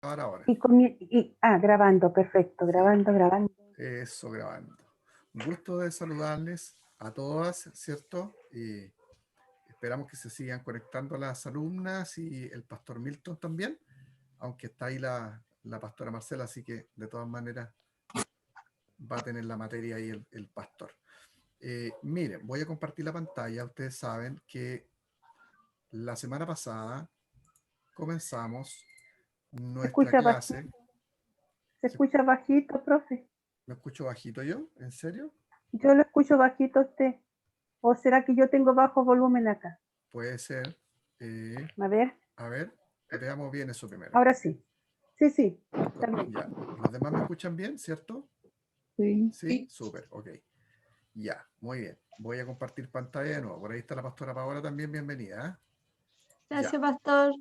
Ahora. Grabando, perfecto, Sí, grabando. eso, grabando. Un gusto de saludarles a todas, ¿cierto? Y esperamos que se sigan conectando las alumnas y el pastor Milton también, aunque está ahí la pastora Marcela, así que de todas maneras va a tener la materia ahí el pastor. Miren, voy a compartir la pantalla. Ustedes saben que la semana pasada comenzamos Se nuestra escucha bajito, clase. se escucha bajito, profe. ¿Me escucho bajito yo? ¿En serio? Yo lo escucho bajito a usted. ¿O será que yo tengo bajo volumen acá? Puede ser. Eh, A ver, a ver, veamos bien eso primero. ahora sí. Sí, está bien. Ya. ¿Los demás me escuchan bien, cierto? Sí. Sí, súper, ok. Ya, muy bien. Voy a compartir pantalla de nuevo. Por ahí está la pastora Paola también, bienvenida. Ya, Gracias, pastor.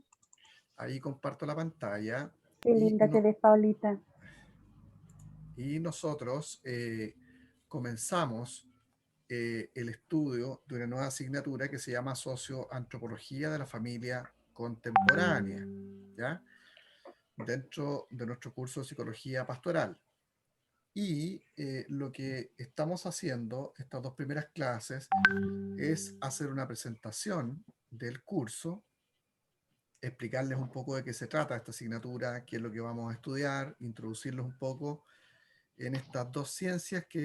ahí comparto la pantalla Qué y, linda que eres, Paulita. y nosotros comenzamos el estudio de una nueva asignatura que se llama Socioantropología de la Familia Contemporánea, ¿ya? Dentro de nuestro curso de Psicología Pastoral. Y lo que estamos haciendo, estas dos primeras clases, es hacer una presentación del curso, explicarles un poco de qué se trata esta asignatura, qué es lo que vamos a estudiar, introducirlos un poco en estas dos ciencias que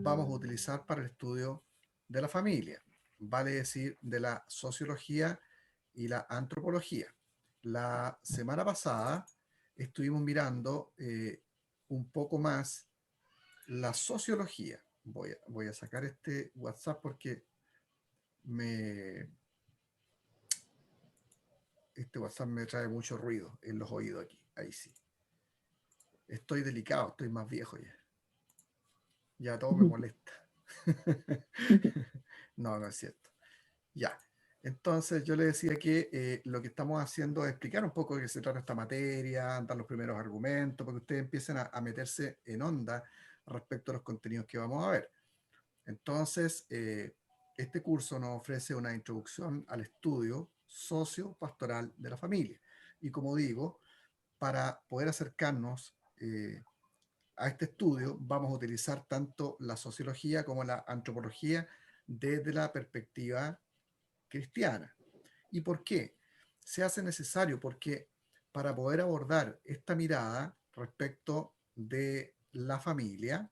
vamos a utilizar para el estudio de la familia, vale decir, de la sociología y la antropología. La semana pasada estuvimos mirando un poco más la sociología. Voy a sacar este WhatsApp porque este WhatsApp me trae mucho ruido en los oídos aquí. Ahí sí. Estoy delicado, estoy más viejo ya. Ya todo me molesta. No, no es cierto. Ya. Entonces yo le decía que lo que estamos haciendo es explicar un poco de qué se trata esta materia, dar los primeros argumentos, para que ustedes empiecen a meterse en onda respecto a los contenidos que vamos a ver. Entonces, este curso nos ofrece una introducción al estudio socio-pastoral de la familia. Y como digo, para poder acercarnos a este estudio, vamos a utilizar tanto la sociología como la antropología desde la perspectiva cristiana. ¿Y por qué? Se hace necesario porque para poder abordar esta mirada respecto de la familia,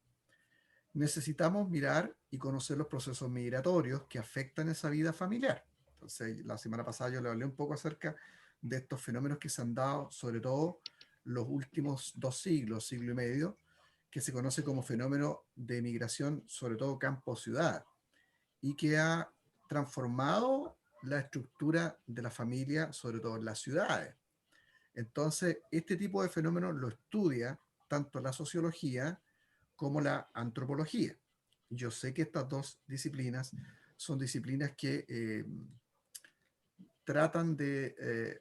necesitamos mirar y conocer los procesos migratorios que afectan esa vida familiar. Entonces, la semana pasada yo le hablé un poco acerca de estos fenómenos que se han dado, sobre todo los últimos 2 siglos, siglo y medio, que se conoce como fenómeno de migración, sobre todo campo-ciudad, y que ha transformado la estructura de la familia, sobre todo en las ciudades. Entonces, este tipo de fenómenos lo estudia tanto la sociología como la antropología. Yo sé que estas dos disciplinas son disciplinas que tratan de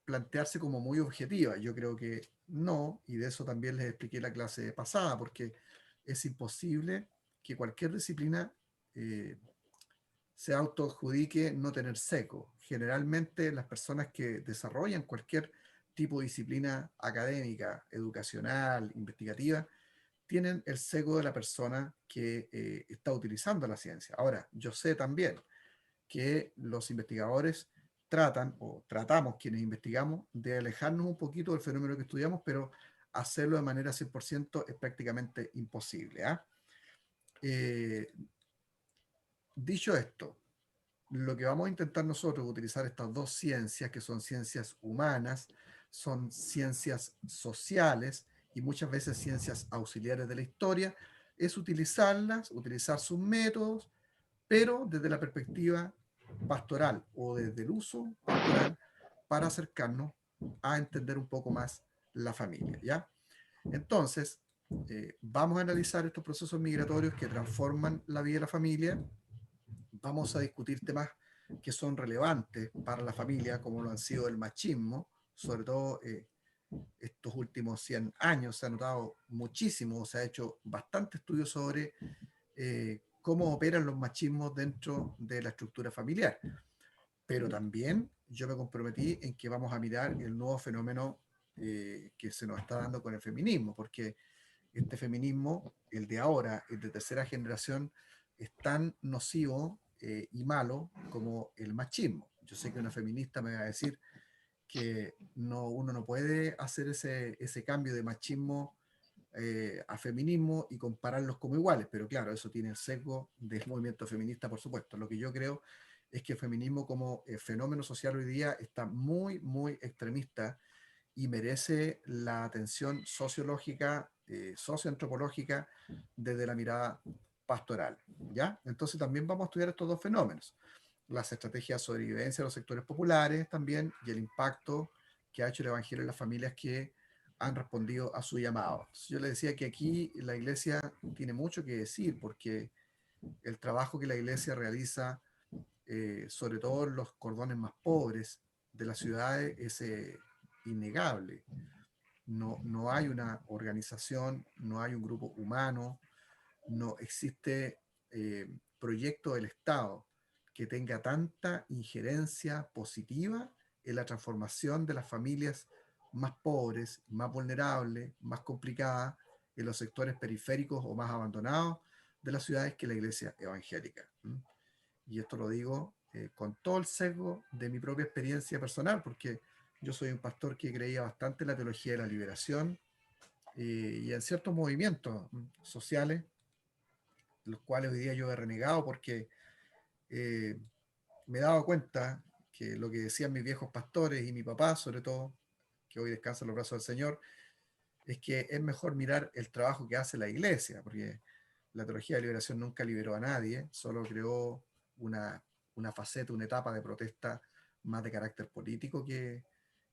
plantearse como muy objetivas. Yo creo que no, y de eso también les expliqué la clase pasada, porque es imposible que cualquier disciplina se autoadjudique no tener seco. Generalmente las personas que desarrollan cualquier tipo de disciplina académica, educacional, investigativa, tienen el seco de la persona que está utilizando la ciencia. Ahora, yo sé también que los investigadores tratan, o tratamos quienes investigamos, de alejarnos un poquito del fenómeno que estudiamos, pero hacerlo de manera 100% es prácticamente imposible. Dicho esto, lo que vamos a intentar nosotros utilizar estas dos ciencias, que son ciencias humanas, son ciencias sociales y muchas veces ciencias auxiliares de la historia, es utilizarlas, utilizar sus métodos, pero desde la perspectiva pastoral o desde el uso pastoral para acercarnos a entender un poco más la familia, ¿ya? Entonces, vamos a analizar estos procesos migratorios que transforman la vida de la familia. Vamos a discutir temas que son relevantes para la familia, como lo han sido el machismo, sobre todo estos últimos 100 años se ha notado muchísimo, se ha hecho bastante estudio sobre cómo operan los machismos dentro de la estructura familiar. Pero también yo me comprometí en que vamos a mirar el nuevo fenómeno que se nos está dando con el feminismo, porque este feminismo, el de ahora, el de tercera generación, es tan nocivo y malo como el machismo. Yo sé que una feminista me va a decir que uno no puede hacer ese cambio de machismo a feminismo y compararlos como iguales, pero claro, eso tiene el sesgo del movimiento feminista, por supuesto. Lo que yo creo es que el feminismo como fenómeno social hoy día está muy, muy extremista y merece la atención sociológica, socioantropológica, desde la mirada pastoral, ¿ya? Entonces también vamos a estudiar estos dos fenómenos, las estrategias de sobrevivencia de los sectores populares también y el impacto que ha hecho el Evangelio en las familias que han respondido a su llamado. Entonces, yo le decía que aquí la iglesia tiene mucho que decir porque el trabajo que la iglesia realiza, sobre todo en los cordones más pobres de las ciudades, es innegable. No hay una organización, no hay un grupo humano, no existe proyecto del Estado que tenga tanta injerencia positiva en la transformación de las familias más pobres, más vulnerables, más complicadas, en los sectores periféricos o más abandonados de las ciudades que la iglesia evangélica. Y esto lo digo con todo el sesgo de mi propia experiencia personal, porque yo soy un pastor que creía bastante en la teología de la liberación y en ciertos movimientos sociales, los cuales hoy día yo he renegado porque eh, me he dado cuenta que lo que decían mis viejos pastores y mi papá, sobre todo, que hoy descansa en los brazos del Señor, es que es mejor mirar el trabajo que hace la iglesia, porque la teología de liberación nunca liberó a nadie, solo creó una faceta, una etapa de protesta más de carácter político que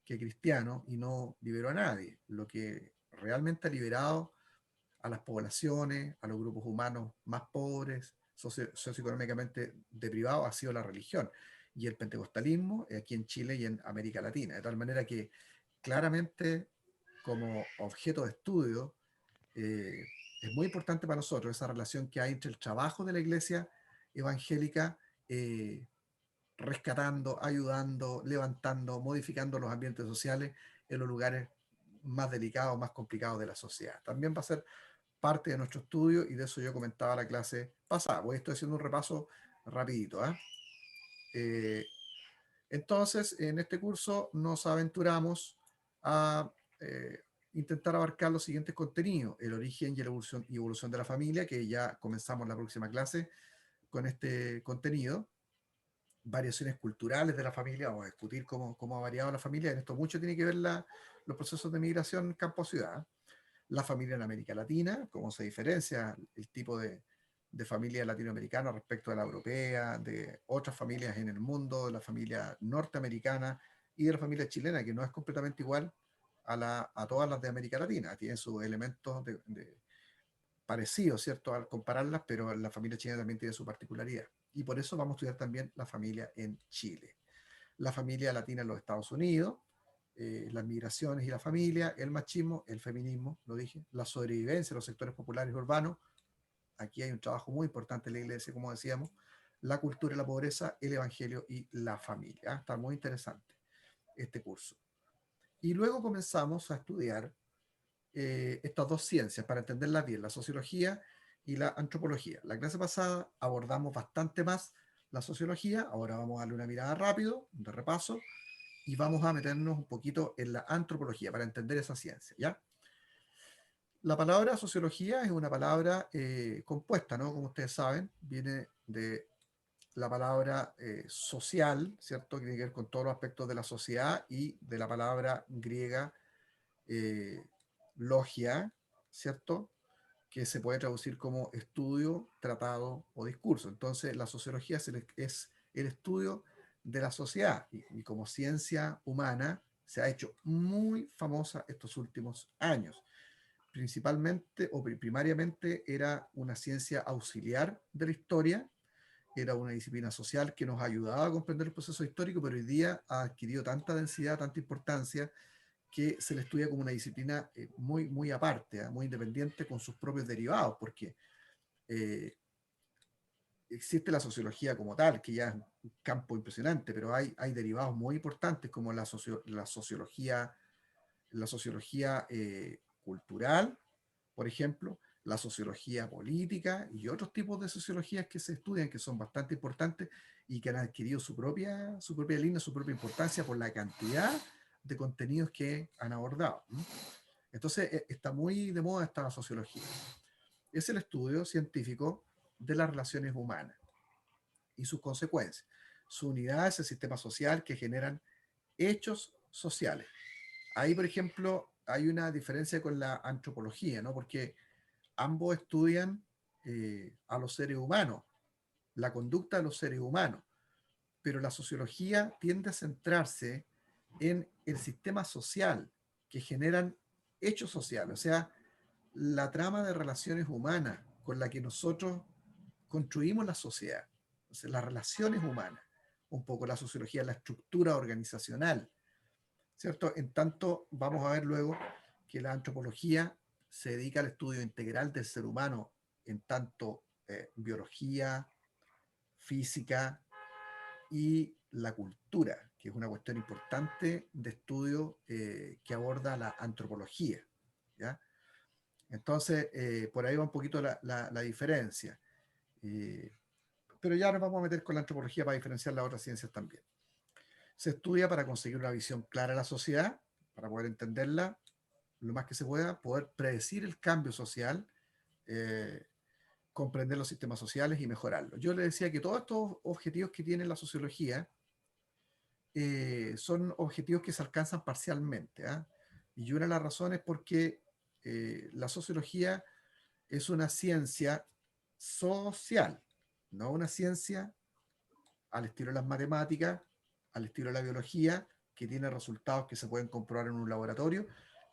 cristiano y no liberó a nadie. Lo que realmente ha liberado a las poblaciones, a los grupos humanos más pobres, socioeconómicamente deprivados, ha sido la religión y el pentecostalismo aquí en Chile y en América Latina. De tal manera que claramente como objeto de estudio eh, es muy importante para nosotros esa relación que hay entre el trabajo de la iglesia evangélica, rescatando, ayudando, levantando, modificando los ambientes sociales en los lugares más delicados, más complicados de la sociedad. También va a ser parte de nuestro estudio y de eso yo comentaba la clase pasada. Pues estoy haciendo un repaso rapidito. Entonces, en este curso nos aventuramos a intentar abarcar los siguientes contenidos: el origen y la evolución de la familia, que ya comenzamos la próxima clase con este contenido; variaciones culturales de la familia, vamos a discutir cómo ha variado la familia. En esto mucho tiene que ver los procesos de migración campo-ciudad; la familia en América Latina, cómo se diferencia el tipo de familia latinoamericana respecto a la europea, de otras familias en el mundo, de la familia norteamericana y de la familia chilena, que no es completamente igual a todas las de América Latina. Tiene sus elementos parecidos, ¿cierto?, al compararlas, pero la familia chilena también tiene su particularidad. Y por eso vamos a estudiar también la familia en Chile, la familia latina en los Estados Unidos, las migraciones y la familia, el machismo, el feminismo, lo dije, la sobrevivencia de los sectores populares y urbanos. Aquí hay un trabajo muy importante en la iglesia, como decíamos, la cultura y la pobreza, el evangelio y la familia. Está muy interesante este curso. Y luego comenzamos a estudiar estas dos ciencias para entenderlas bien, la sociología y la antropología. La clase pasada abordamos bastante más la sociología, ahora vamos a darle una mirada rápido, de repaso, y vamos a meternos un poquito en la antropología para entender esa ciencia, ¿ya? La palabra sociología es una palabra compuesta, ¿no? Como ustedes saben, viene de la palabra social, ¿cierto? Que tiene que ver con todos los aspectos de la sociedad, y de la palabra griega eh, logia, ¿cierto? Que se puede traducir como estudio, tratado o discurso. Entonces, la sociología es el estudio de la sociedad y como ciencia humana se ha hecho muy famosa estos últimos años. Principalmente o primariamente era una ciencia auxiliar de la historia, era una disciplina social que nos ayudaba a comprender el proceso histórico, pero hoy día ha adquirido tanta densidad, tanta importancia, que se le estudia como una disciplina muy, muy aparte, muy independiente, con sus propios derivados, porque eh, existe la sociología como tal, que ya es un campo impresionante, pero hay derivados muy importantes como la sociología la sociología cultural, por ejemplo, la sociología política y otros tipos de sociologías que se estudian que son bastante importantes y que han adquirido su propia línea, su propia importancia por la cantidad de contenidos que han abordado. Entonces, está muy de moda esta sociología. Es el estudio científico de las relaciones humanas y sus consecuencias. Su unidad es el sistema social que generan hechos sociales. Ahí, por ejemplo, hay una diferencia con la antropología, ¿no? Porque ambos estudian a los seres humanos, la conducta de los seres humanos, pero la sociología tiende a centrarse en el sistema social que generan hechos sociales, o sea, la trama de relaciones humanas con la que nosotros construimos la sociedad, o sea, las relaciones humanas, un poco la sociología, la estructura organizacional, ¿cierto? En tanto, vamos a ver luego que la antropología se dedica al estudio integral del ser humano, en tanto biología, física y la cultura, que es una cuestión importante de estudio que aborda la antropología, ¿ya? Entonces, por ahí va un poquito la diferencia. Eh, pero ya nos vamos a meter con la antropología para diferenciar las otras ciencias también. Se estudia para conseguir una visión clara de la sociedad, para poder entenderla lo más que se pueda, poder predecir el cambio social, eh, comprender los sistemas sociales y mejorarlos. Yo le decía que todos estos objetivos que tiene la sociología son objetivos que se alcanzan parcialmente, ¿ah? Y una de las razones es porque la sociología es una ciencia social, no una ciencia al estilo de las matemáticas, al estilo de la biología, que tiene resultados que se pueden comprobar en un laboratorio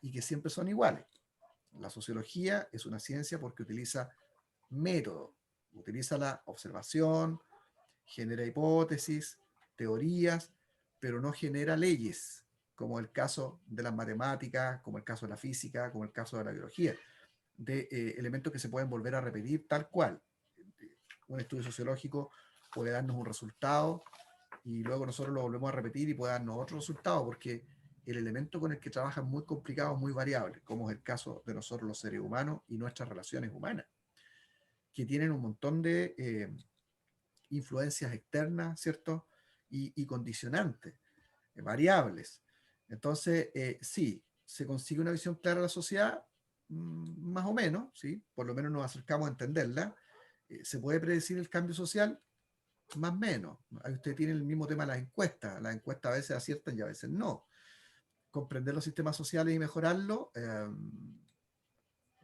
y que siempre son iguales. La sociología es una ciencia porque utiliza método, utiliza la observación, genera hipótesis, teorías, pero no genera leyes, como el caso de las matemáticas, como el caso de la física, como el caso de la biología, de elementos que se pueden volver a repetir tal cual. Un estudio sociológico puede darnos un resultado y luego nosotros lo volvemos a repetir y puede darnos otro resultado, porque el elemento con el que trabaja es muy complicado, muy variable, como es el caso de nosotros los seres humanos y nuestras relaciones humanas, que tienen un montón de influencias externas, ¿cierto? Y condicionantes, variables. Entonces, sí, se consigue una visión clara de la sociedad, más o menos, ¿sí? Por lo menos nos acercamos a entenderla. ¿Se puede predecir el cambio social? Más o menos. Ahí usted tiene el mismo tema de las encuestas a veces aciertan y a veces no. Comprender los sistemas sociales y mejorarlos,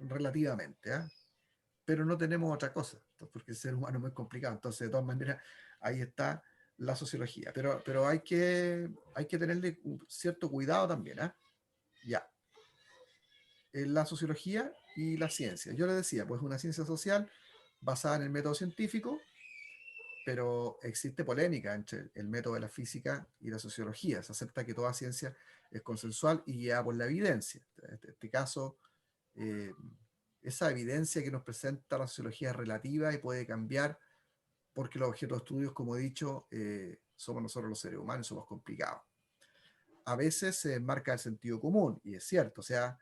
relativamente, ¿eh? Pero no tenemos otra cosa, porque el ser humano es muy complicado. Entonces, de todas maneras, ahí está la sociología. Pero hay que tenerle cierto cuidado también, ¿eh? Ya. La sociología y la ciencia. Yo le decía, pues una ciencia social basada en el método científico, pero existe polémica entre el método de la física y la sociología. Se acepta que toda ciencia es consensual y guiada por la evidencia. En este caso, eh, esa evidencia que nos presenta la sociología es relativa y puede cambiar porque los objetos de estudios, como he dicho, somos nosotros los seres humanos, somos complicados. A veces se marca el sentido común, y es cierto, o sea,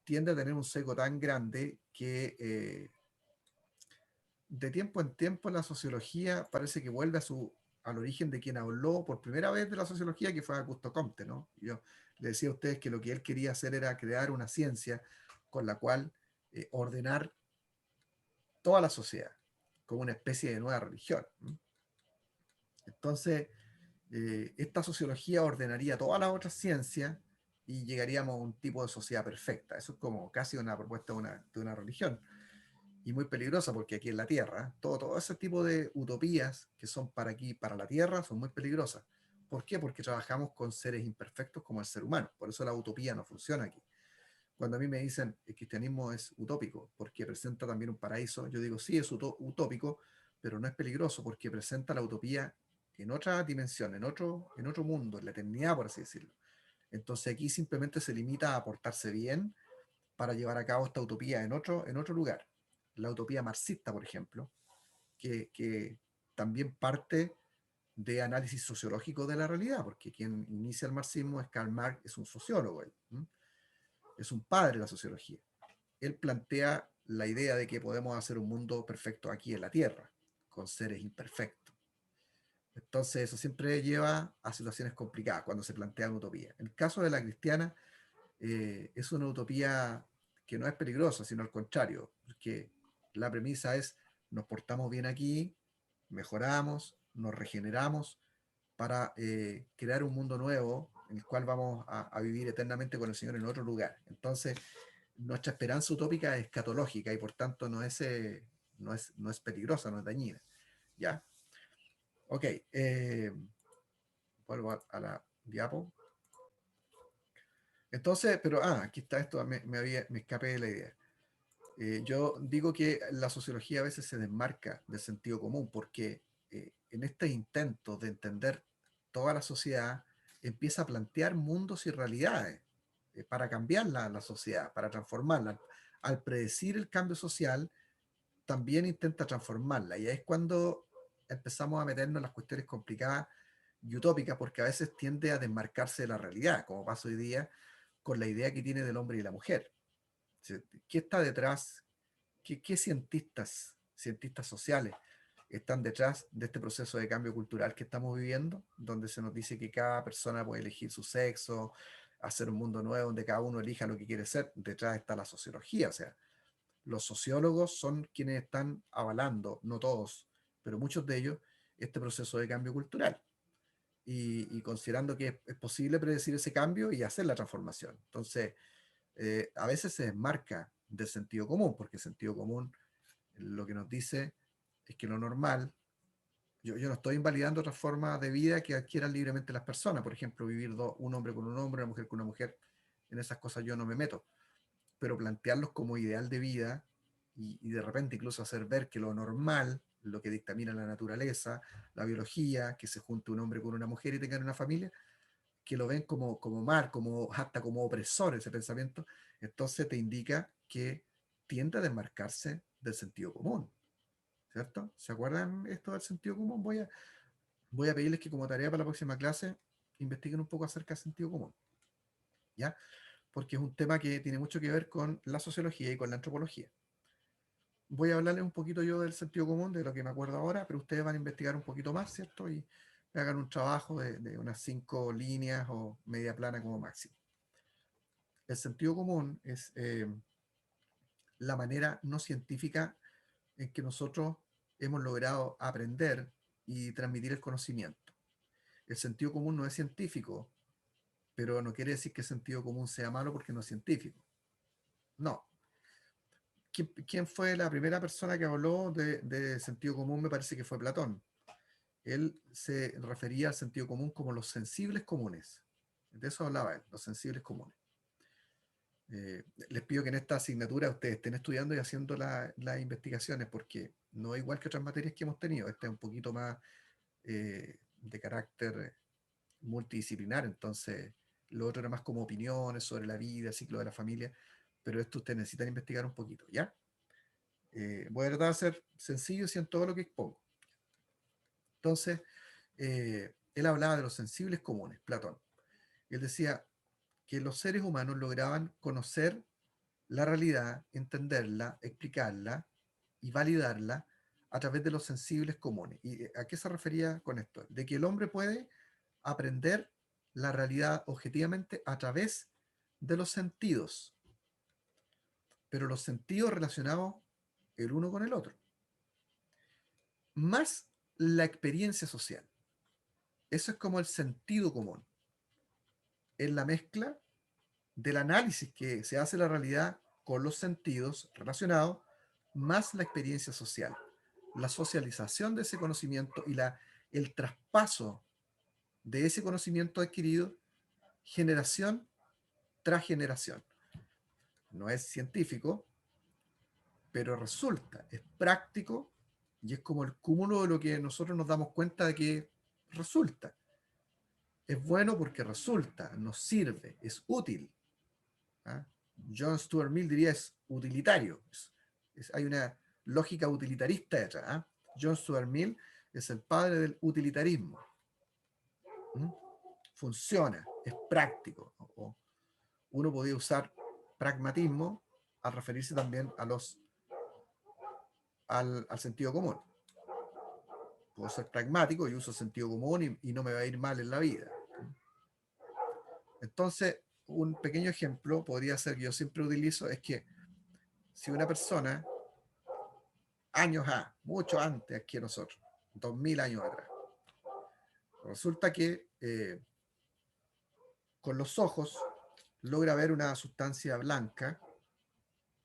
tiende a tener un sesgo tan grande que de tiempo en tiempo la sociología parece que vuelve al origen de quien habló por primera vez de la sociología, que fue Augusto Comte, ¿no? Yo le decía a ustedes que lo que él quería hacer era crear una ciencia con la cual ordenar toda la sociedad, como una especie de nueva religión. Entonces, esta sociología ordenaría todas las otras ciencias y llegaríamos a un tipo de sociedad perfecta. Eso es como casi una propuesta de una religión. Y muy peligrosa porque aquí en la Tierra, todo ese tipo de utopías que son para aquí, para la Tierra, son muy peligrosas. ¿Por qué? Porque trabajamos con seres imperfectos como el ser humano. Por eso la utopía no funciona aquí. Cuando a mí me dicen el cristianismo es utópico porque presenta también un paraíso, yo digo sí, es utópico, pero no es peligroso porque presenta la utopía en otra dimensión, en otro mundo, en la eternidad, por así decirlo. Entonces aquí simplemente se limita a portarse bien para llevar a cabo esta utopía en otro lugar. La utopía marxista, por ejemplo, que también parte de análisis sociológico de la realidad, porque quien inicia el marxismo es Karl Marx, es un sociólogo, él, es un padre de la sociología. Él plantea la idea de que podemos hacer un mundo perfecto aquí en la Tierra, con seres imperfectos. Entonces eso siempre lleva a situaciones complicadas cuando se plantea una utopía. En el caso de la cristiana, es una utopía que no es peligrosa, sino al contrario, porque la premisa es nos portamos bien aquí, mejoramos, nos regeneramos para crear un mundo nuevo en el cual vamos a vivir eternamente con el Señor en otro lugar. Entonces, nuestra esperanza utópica es escatológica y por tanto no es peligrosa, no es dañina. ¿Ya? Ok, vuelvo a la diapo. Entonces, pero, aquí está esto, me escapé de la idea. Yo digo que la sociología a veces se desmarca del sentido común porque en este intento de entender toda la sociedad empieza a plantear mundos y realidades para cambiar la sociedad, para transformarla. Al predecir el cambio social, también intenta transformarla. Y ahí es cuando empezamos a meternos en las cuestiones complicadas y utópicas, porque a veces tiende a desmarcarse de la realidad, como pasa hoy día con la idea que tiene del hombre y la mujer. ¿Qué está detrás? ¿Qué cientistas sociales están detrás de este proceso de cambio cultural que estamos viviendo, donde se nos dice que cada persona puede elegir su sexo, hacer un mundo nuevo donde cada uno elija lo que quiere ser? Detrás está la sociología, o sea, los sociólogos son quienes están avalando, no todos, pero muchos de ellos, este proceso de cambio cultural. Y considerando que es posible predecir ese cambio y hacer la transformación. Entonces, a veces se desmarca del sentido común, porque el sentido común lo que nos dice es que lo normal, yo no estoy invalidando otras formas de vida que adquieran libremente las personas, por ejemplo, vivir un hombre con un hombre, una mujer con una mujer, en esas cosas yo no me meto, pero plantearlos como ideal de vida y de repente incluso hacer ver que lo normal, lo que dictamina la naturaleza, la biología, que se junte un hombre con una mujer y tengan una familia, que lo ven como mal, hasta como opresor ese pensamiento, entonces te indica que tiende a desmarcarse del sentido común, ¿cierto? ¿Se acuerdan esto del sentido común? Voy a pedirles que como tarea para la próxima clase investiguen un poco acerca del sentido común, ¿ya? Porque es un tema que tiene mucho que ver con la sociología y con la antropología. Voy a hablarles un poquito yo del sentido común, de lo que me acuerdo ahora, pero ustedes van a investigar un poquito más, ¿cierto? Y hagan un trabajo de unas 5 líneas o media plana como máximo. El sentido común es la manera no científica en que nosotros hemos logrado aprender y transmitir el conocimiento. El sentido común no es científico, pero no quiere decir que el sentido común sea malo porque no es científico. No. ¿Quién fue la primera persona que habló de sentido común? Me parece que fue Platón. Él se refería al sentido común como los sensibles comunes. De eso hablaba él, los sensibles comunes. Les pido que en esta asignatura ustedes estén estudiando y haciendo las investigaciones, porque no es igual que otras materias que hemos tenido. Esta es un poquito más de carácter multidisciplinar, entonces lo otro era más como opiniones sobre la vida, el ciclo de la familia, pero esto ustedes necesitan investigar un poquito, ¿ya? Voy a tratar de ser sencillo en todo lo que expongo. Entonces, él hablaba de los sensibles comunes, Platón. Él decía que los seres humanos lograban conocer la realidad, entenderla, explicarla y validarla a través de los sensibles comunes. ¿Y a qué se refería con esto? De que el hombre puede aprender la realidad objetivamente a través de los sentidos, pero los sentidos relacionados el uno con el otro, más la experiencia social. Eso es como el sentido común. Es la mezcla del análisis que se hace de la realidad con los sentidos relacionados, más la experiencia social, la socialización de ese conocimiento y el traspaso de ese conocimiento adquirido generación tras generación. No es científico, pero resulta, es práctico y es como el cúmulo de lo que nosotros nos damos cuenta de que resulta. Es bueno porque resulta, nos sirve, es útil. ¿Ah? John Stuart Mill diría es utilitario. Hay una lógica utilitarista detrás. ¿Ah? John Stuart Mill es el padre del utilitarismo. ¿Mm? Funciona, es práctico. O uno podría usar pragmatismo al referirse también al sentido común. Puedo ser pragmático y uso sentido común y no me va a ir mal en la vida. Entonces, un pequeño ejemplo podría ser que yo siempre utilizo es que si una persona, mucho antes que nosotros, 2000 años atrás, resulta que con los ojos logra ver una sustancia blanca,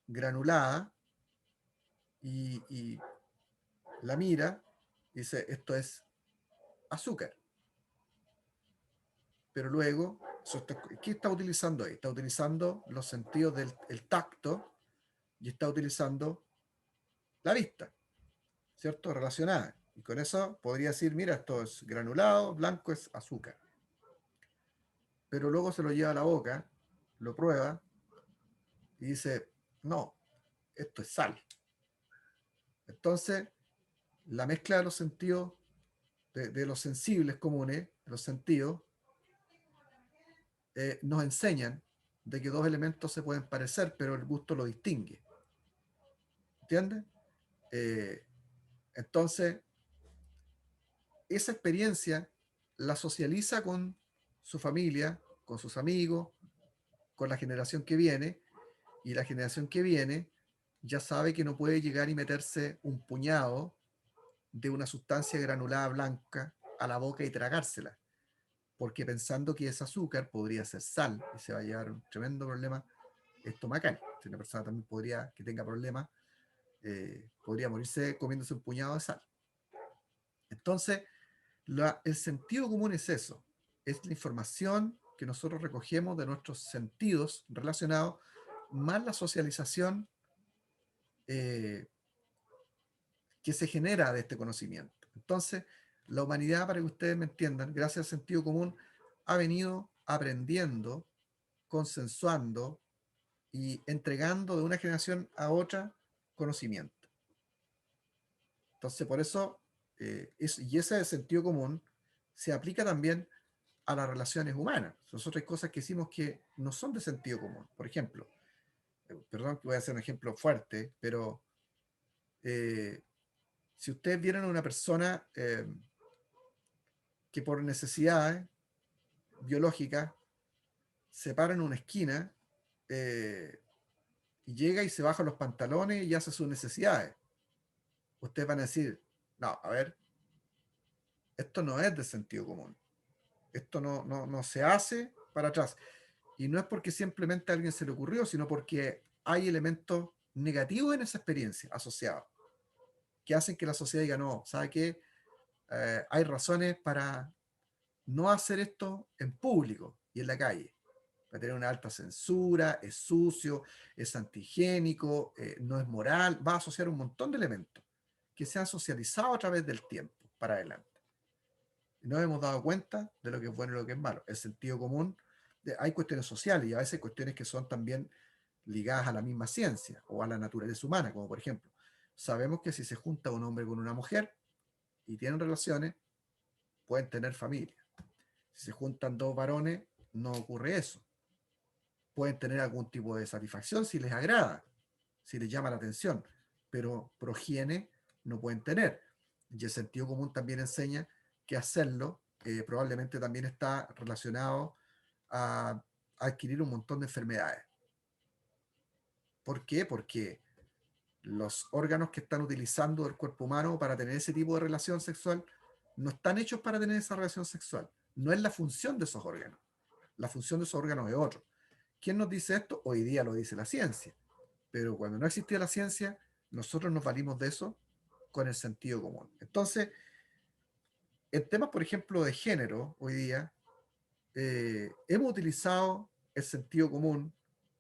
granulada, y la mira y dice, esto es azúcar. Pero luego, ¿qué está utilizando ahí? Está utilizando los sentidos del el tacto y está utilizando la vista, ¿cierto? Relacionada. Y con eso podría decir, mira, esto es granulado, blanco es azúcar. Pero luego se lo lleva a la boca, lo prueba y dice, no, esto es sal. Entonces, la mezcla de los sentidos, de los sensibles comunes, de los sentidos, nos enseñan de que dos elementos se pueden parecer, pero el gusto lo distingue. ¿Entiendes? Eh, entonces, esa experiencia la socializa con su familia, con sus amigos, con la generación que viene, y la generación que viene ya sabe que no puede llegar y meterse un puñado de una sustancia granulada blanca a la boca y tragársela, porque pensando que es azúcar podría ser sal y se va a llevar un tremendo problema estomacal. Si una persona también podría, que tenga problemas, podría morirse comiéndose un puñado de sal. Entonces, el sentido común es eso, es la información que nosotros recogemos de nuestros sentidos relacionados, más la socialización eh, que se genera de este conocimiento. Entonces, la humanidad, para que ustedes me entiendan, gracias al sentido común, ha venido aprendiendo, consensuando y entregando de una generación a otra conocimiento. Entonces, por eso, y ese sentido común se aplica también a las relaciones humanas. Nosotros hay cosas que decimos que no son de sentido común. Por ejemplo, perdón que voy a hacer un ejemplo fuerte, pero eh, si ustedes vieran a una persona que por necesidades biológicas se para en una esquina eh, y llega y se baja los pantalones y hace sus necesidades, ustedes van a decir, no, a ver, esto no es de sentido común. Esto no se hace para atrás. Y no es porque simplemente a alguien se le ocurrió, sino porque hay elementos negativos en esa experiencia asociados, que hacen que la sociedad diga, no, ¿sabe qué? Hay razones para no hacer esto en público y en la calle. Va a tener una alta censura, es sucio, es antihigiénico, no es moral, va a asociar un montón de elementos que se han socializado a través del tiempo para adelante. Y nos hemos dado cuenta de lo que es bueno y lo que es malo. El sentido común, hay cuestiones sociales y a veces cuestiones que son también ligadas a la misma ciencia o a la naturaleza humana, como por ejemplo, sabemos que si se junta un hombre con una mujer y tienen relaciones, pueden tener familia. Si se juntan dos varones, no ocurre eso. Pueden tener algún tipo de satisfacción si les agrada, si les llama la atención, pero progenie no pueden tener. Y el sentido común también enseña que hacerlo probablemente también está relacionado a adquirir un montón de enfermedades. ¿Por qué? Porque los órganos que están utilizando el cuerpo humano para tener ese tipo de relación sexual no están hechos para tener esa relación sexual. No es la función de esos órganos. La función de esos órganos es otro. ¿Quién nos dice esto? Hoy día lo dice la ciencia. Pero cuando no existía la ciencia, nosotros nos valimos de eso con el sentido común. Entonces, en temas, por ejemplo, de género, hoy día, hemos utilizado el sentido común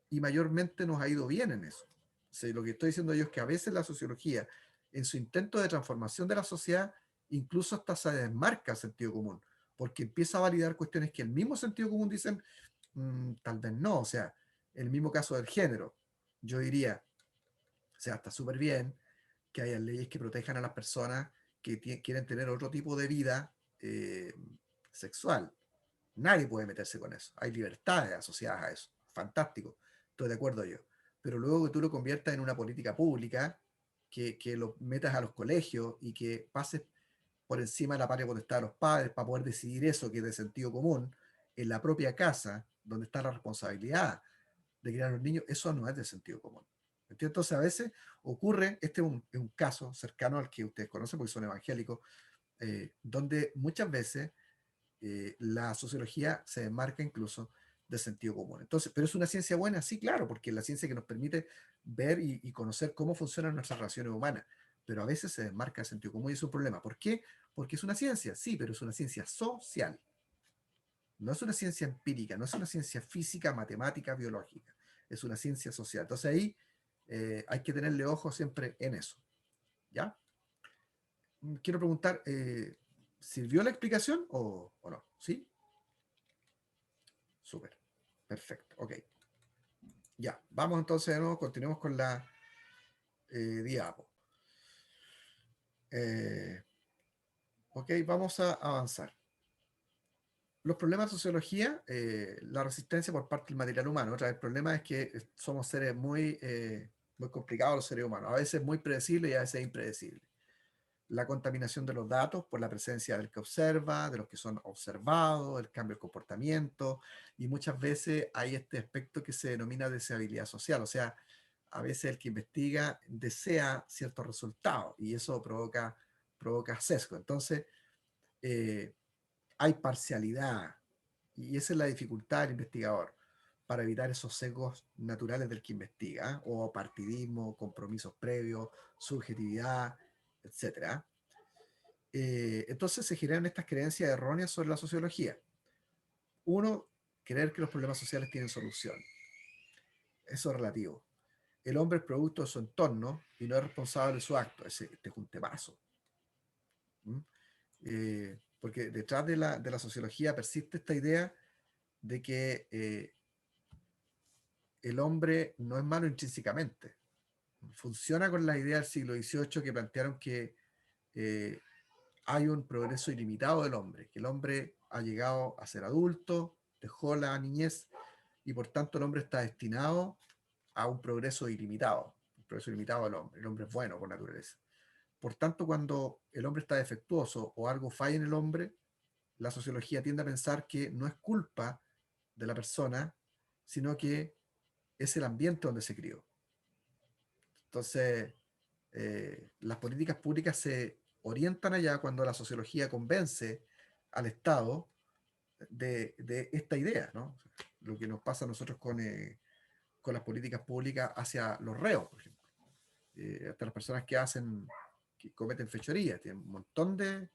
y mayormente nos ha ido bien en eso. O sea, lo que estoy diciendo yo es que a veces la sociología, en su intento de transformación de la sociedad, incluso hasta se desmarca el sentido común, porque empieza a validar cuestiones que el mismo sentido común dicen, tal vez no. O sea, el mismo caso del género, yo diría, o sea, está súper bien que haya leyes que protejan a las personas que quieren tener otro tipo de vida sexual, Nadie puede meterse con eso. Hay libertades asociadas a eso. Fantástico. Estoy de acuerdo yo. Pero luego que tú lo conviertas en una política pública, que lo metas a los colegios y que pases por encima de la patria potestad de los padres para poder decidir eso que es de sentido común en la propia casa, donde está la responsabilidad de criar a los niños, eso no es de sentido común. ¿Entiendes? Entonces a veces ocurre, este es un caso cercano al que ustedes conocen porque son evangélicos, donde muchas veces la sociología se desmarca incluso de sentido común. Entonces, ¿pero es una ciencia buena? Sí, claro, porque es la ciencia que nos permite ver y conocer cómo funcionan nuestras relaciones humanas, pero a veces se desmarca de sentido común y es un problema. ¿Por qué? Porque es una ciencia, sí, pero es una ciencia social. No es una ciencia empírica, no es una ciencia física, matemática, biológica. Es una ciencia social. Entonces ahí hay que tenerle ojo siempre en eso. ¿Ya? Quiero preguntar, ¿sirvió la explicación o no? ¿Sí? Súper. Perfecto. Ok. Ya. Vamos entonces de nuevo, continuemos con la diapo. Ok, vamos a avanzar. Los problemas de sociología, la resistencia por parte del material humano. Otra vez, el problema es que somos seres muy complicados los seres humanos. A veces muy predecibles y a veces impredecibles. La contaminación de los datos por la presencia del que observa, de los que son observados, el cambio de comportamiento, y muchas veces hay este aspecto que se denomina deseabilidad social, o sea, a veces el que investiga desea ciertos resultados y eso provoca sesgo. Entonces, eh, hay parcialidad y esa es la dificultad del investigador para evitar esos sesgos naturales del que investiga, o partidismo, compromisos previos, subjetividad, etcétera. Entonces se generan estas creencias erróneas sobre la sociología. Uno, creer que los problemas sociales tienen solución. Eso es relativo. El hombre es producto de su entorno y no es responsable de su acto. Este es un temazo. ¿Mm? Porque detrás de la sociología persiste esta idea de que el hombre no es malo intrínsecamente. Funciona con la idea del siglo XVIII que plantearon que eh, hay un progreso ilimitado del hombre, que el hombre ha llegado a ser adulto, dejó la niñez y por tanto el hombre está destinado a un progreso ilimitado del hombre. El hombre es bueno por naturaleza. Por tanto, cuando el hombre está defectuoso o algo falla en el hombre, la sociología tiende a pensar que no es culpa de la persona, sino que es el ambiente donde se crió. Entonces, las políticas públicas se orientan allá cuando la sociología convence al Estado de esta idea, ¿no? Lo que nos pasa a nosotros con las políticas públicas hacia los reos, por ejemplo. Hasta las personas que cometen fechorías, tienen un montón de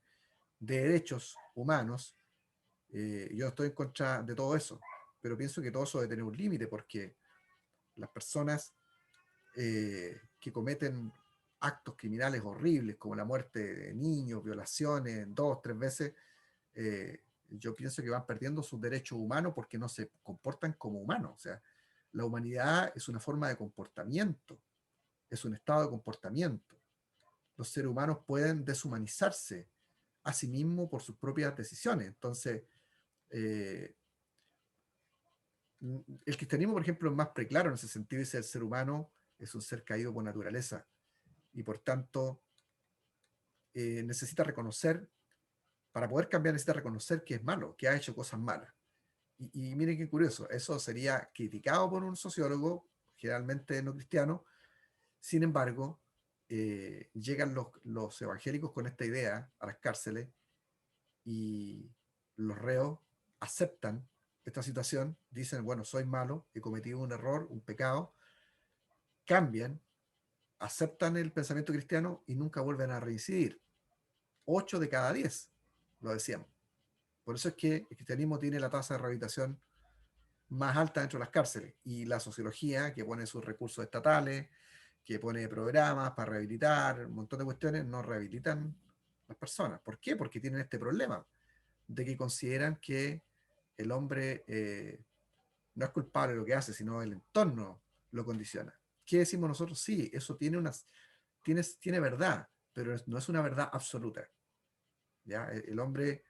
derechos humanos. Yo estoy en contra de todo eso, pero pienso que todo eso debe tener un límite porque las personas que cometen actos criminales horribles como la muerte de niños, violaciones 2, 3 veces, yo pienso que van perdiendo sus derechos humanos porque no se comportan como humanos. O sea, la humanidad es una forma de comportamiento, es un estado de comportamiento. Los seres humanos pueden deshumanizarse a sí mismos por sus propias decisiones. Entonces, eh, el cristianismo, por ejemplo, es más preclaro en ese sentido, dice el ser humano es un ser caído por naturaleza y por tanto necesita reconocer, para poder cambiar necesita reconocer que es malo, que ha hecho cosas malas. Y miren qué curioso, eso sería criticado por un sociólogo, generalmente no cristiano. Sin embargo, llegan los evangélicos con esta idea a las cárceles y los reos aceptan esta situación, dicen, bueno, soy malo, he cometido un error, un pecado, cambian, aceptan el pensamiento cristiano y nunca vuelven a reincidir. 8 de cada 10, lo decíamos. Por eso es que el cristianismo tiene la tasa de rehabilitación más alta dentro de las cárceles. Y la sociología, que pone sus recursos estatales, que pone programas para rehabilitar, un montón de cuestiones, no rehabilitan las personas. ¿Por qué? Porque tienen este problema de que consideran que el hombre no es culpable de lo que hace, sino el entorno lo condiciona. ¿Qué decimos nosotros? Sí, eso tiene verdad, pero no es una verdad absoluta. ¿Ya? El hombre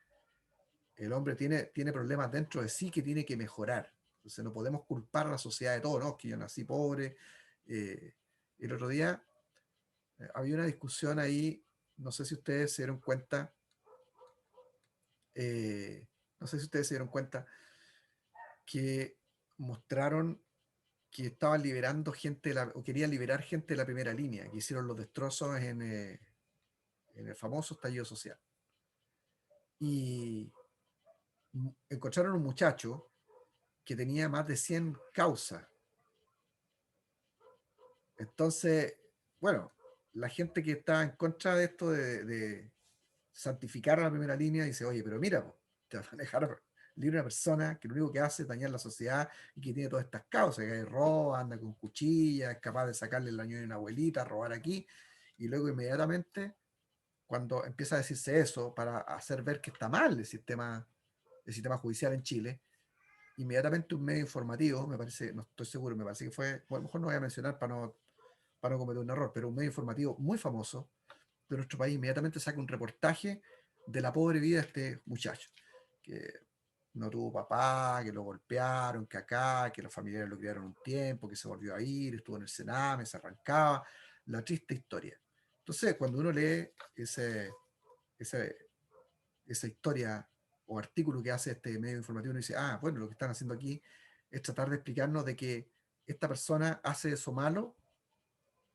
el hombre tiene problemas dentro de sí que tiene que mejorar. Entonces no podemos culpar a la sociedad de todo, ¿no? Que yo nací pobre. El otro día había una discusión ahí, no sé si ustedes se dieron cuenta, no sé si ustedes se dieron cuenta que mostraron que estaban liberando gente, o querían liberar gente de la primera línea, que hicieron los destrozos en el famoso estallido social. Y encontraron un muchacho que tenía más de 100 causas. Entonces, bueno, la gente que está en contra de esto de santificar a la primera línea dice, oye, pero mira, po, te van a dejar libre una persona que lo único que hace es dañar la sociedad y que tiene todas estas causas, que roba, anda con cuchillas, es capaz de sacarle el año de una abuelita, robar aquí, y luego inmediatamente, cuando empieza a decirse eso, para hacer ver que está mal el sistema judicial en Chile, inmediatamente un medio informativo, me parece, no estoy seguro, me parece que fue, bueno, a lo mejor no voy a mencionar para no cometer un error, pero un medio informativo muy famoso de nuestro país inmediatamente saca un reportaje de la pobre vida de este muchacho, que no tuvo papá, que lo golpearon, que acá, que los familiares lo criaron un tiempo, que se volvió a ir, estuvo en el Sename, se arrancaba, la triste historia. Entonces, cuando uno lee esa historia o artículo que hace este medio informativo, uno dice, ah, bueno, lo que están haciendo aquí es tratar de explicarnos de que esta persona hace eso malo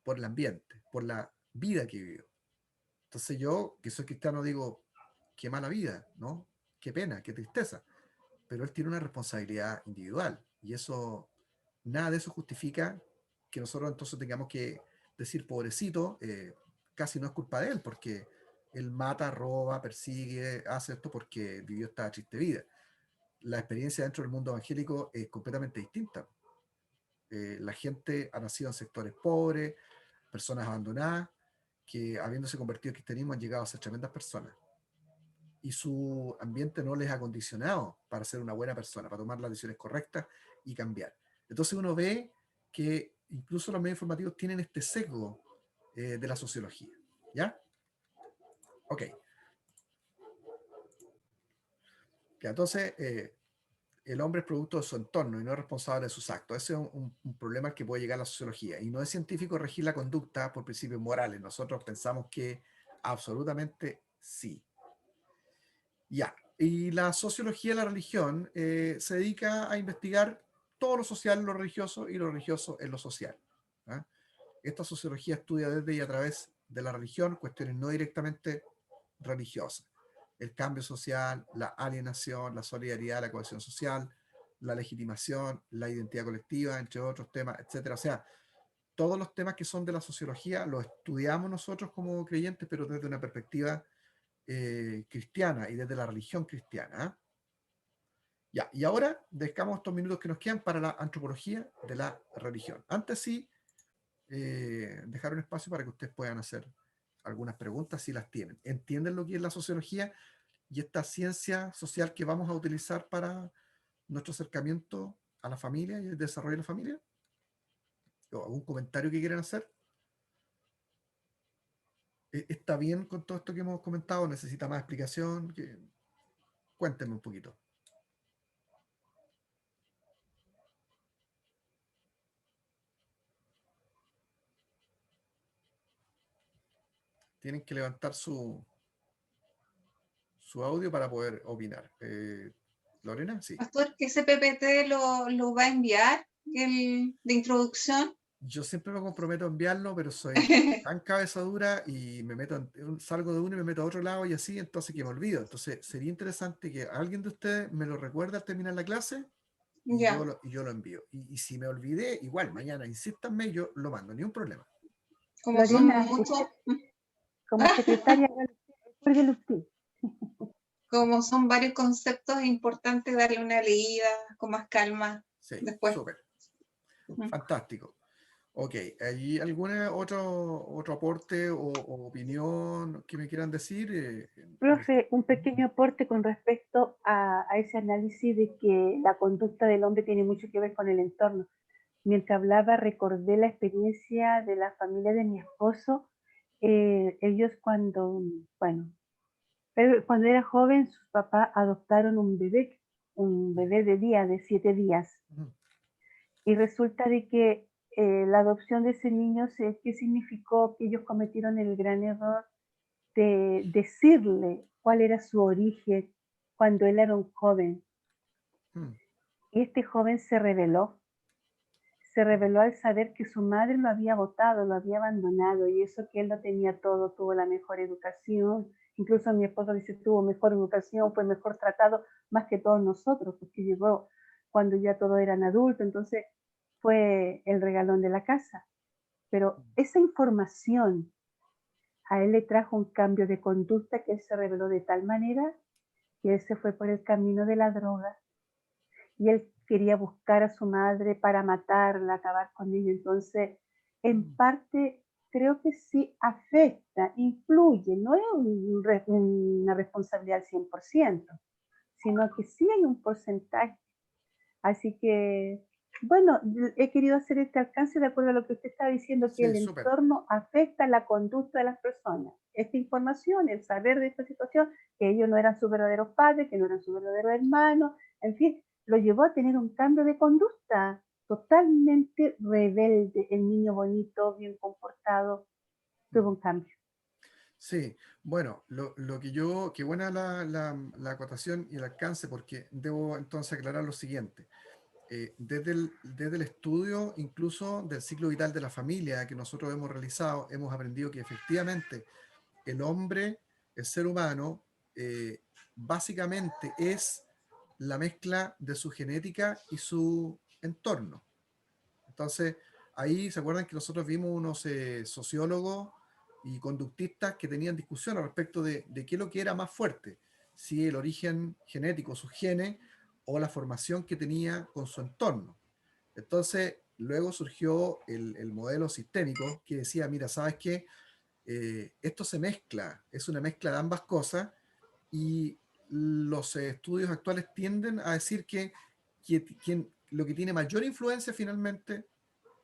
por el ambiente, por la vida que vivió. Entonces yo, que soy cristiano, digo, qué mala vida, ¿no? Qué pena, qué tristeza. Pero él tiene una responsabilidad individual y eso, nada de eso justifica que nosotros entonces tengamos que decir, pobrecito, casi no es culpa de él, porque él mata, roba, persigue, hace esto porque vivió esta triste vida. La experiencia dentro del mundo evangélico es completamente distinta. La gente ha nacido en sectores pobres, personas abandonadas, que habiéndose convertido al cristianismo han llegado a ser tremendas personas. Y su ambiente no les ha condicionado para ser una buena persona, para tomar las decisiones correctas y cambiar. Entonces uno ve que incluso los medios informativos tienen este sesgo de la sociología. ¿Ya? Ok. Ya, entonces, el hombre es producto de su entorno y no es responsable de sus actos. Ese es un problema al que puede llegar la sociología. Y no es científico regir la conducta por principios morales. Nosotros pensamos que absolutamente sí. Ya. Y la sociología de la religión se dedica a investigar todo lo social en lo religioso y lo religioso en lo social. ¿Ah? Esta sociología estudia desde y a través de la religión cuestiones no directamente religiosas. El cambio social, la alienación, la solidaridad, la cohesión social, la legitimación, la identidad colectiva, entre otros temas, etcétera. O sea, todos los temas que son de la sociología los estudiamos nosotros como creyentes, pero desde una perspectiva cristiana y desde la religión cristiana. ¿Eh? Ya, y ahora dejamos estos minutos que nos quedan para la antropología de la religión. Antes sí, dejar un espacio para que ustedes puedan hacer algunas preguntas si las tienen. ¿Entienden lo que es la sociología y esta ciencia social que vamos a utilizar para nuestro acercamiento a la familia y el desarrollo de la familia? ¿O algún comentario que quieran hacer? ¿Está bien con todo esto que hemos comentado? ¿Necesita más explicación? Cuéntenme un poquito. Tienen que levantar su audio para poder opinar. ¿Lorena? Sí. Pastor, ¿ese PPT lo va a enviar, el de introducción? Yo siempre me comprometo a enviarlo, pero soy tan cabeza dura y me meto salgo de uno y me meto a otro lado y así, entonces que me olvido. Entonces sería interesante que alguien de ustedes me lo recuerde al terminar la clase y Ya. yo lo envío. Y si me olvidé, igual, mañana insístanme, yo lo mando, ni un problema. Como son Lorena, muchos, como secretaria, recuérdelo usted. como son varios conceptos, es importante darle una leída con más calma Sí, después. súper. Fantástico. Ok, ¿hay algún otro aporte o opinión que me quieran decir? Profe, un pequeño aporte con respecto a ese análisis de que la conducta del hombre tiene mucho que ver con el entorno. Mientras hablaba, recordé la experiencia de la familia de mi esposo. Ellos cuando, bueno, Pero cuando era joven, sus papás adoptaron un bebé de 7 días. Ujú. Y resulta de que la adopción de ese niño, ¿qué significó? Que ellos cometieron el gran error de decirle cuál era su origen cuando él era un joven. Mm. Y este joven se rebeló al saber que su madre lo había botado, lo había abandonado, y eso que él lo tenía todo, tuvo la mejor educación, incluso mi esposo dice, tuvo mejor educación, fue mejor tratado, más que todos nosotros, porque llegó cuando ya todos eran adultos, entonces fue el regalón de la casa. Pero esa información a él le trajo un cambio de conducta que él se reveló de tal manera que él se fue por el camino de la droga y él quería buscar a su madre para matarla, acabar con ella. Entonces, en parte, creo que sí afecta, influye, no es una responsabilidad al 100%, sino que sí hay un porcentaje. Así que, bueno, he querido hacer este alcance de acuerdo a lo que usted está diciendo, que Sí, el súper. entorno afecta la conducta de las personas. Esta información, el saber de esta situación, que ellos no eran sus verdaderos padres, que no eran sus verdaderos hermanos, en fin, lo llevó a tener un cambio de conducta totalmente rebelde. El niño bonito, bien comportado, tuvo un cambio. Sí, bueno, qué buena la acotación y el alcance, porque debo entonces aclarar lo siguiente. Desde el estudio incluso del ciclo vital de la familia que nosotros hemos realizado, hemos aprendido que efectivamente el hombre, el ser humano, eh, básicamente es la mezcla de su genética y su entorno. Entonces, ahí se acuerdan que nosotros vimos unos sociólogos y conductistas que tenían discusión al respecto de qué es lo que era más fuerte, si el origen genético, sus genes, o la formación que tenía con su entorno. Entonces, luego surgió el modelo sistémico que decía, mira, ¿sabes qué? Esto se mezcla, es una mezcla de ambas cosas y los estudios actuales tienden a decir que lo que tiene mayor influencia finalmente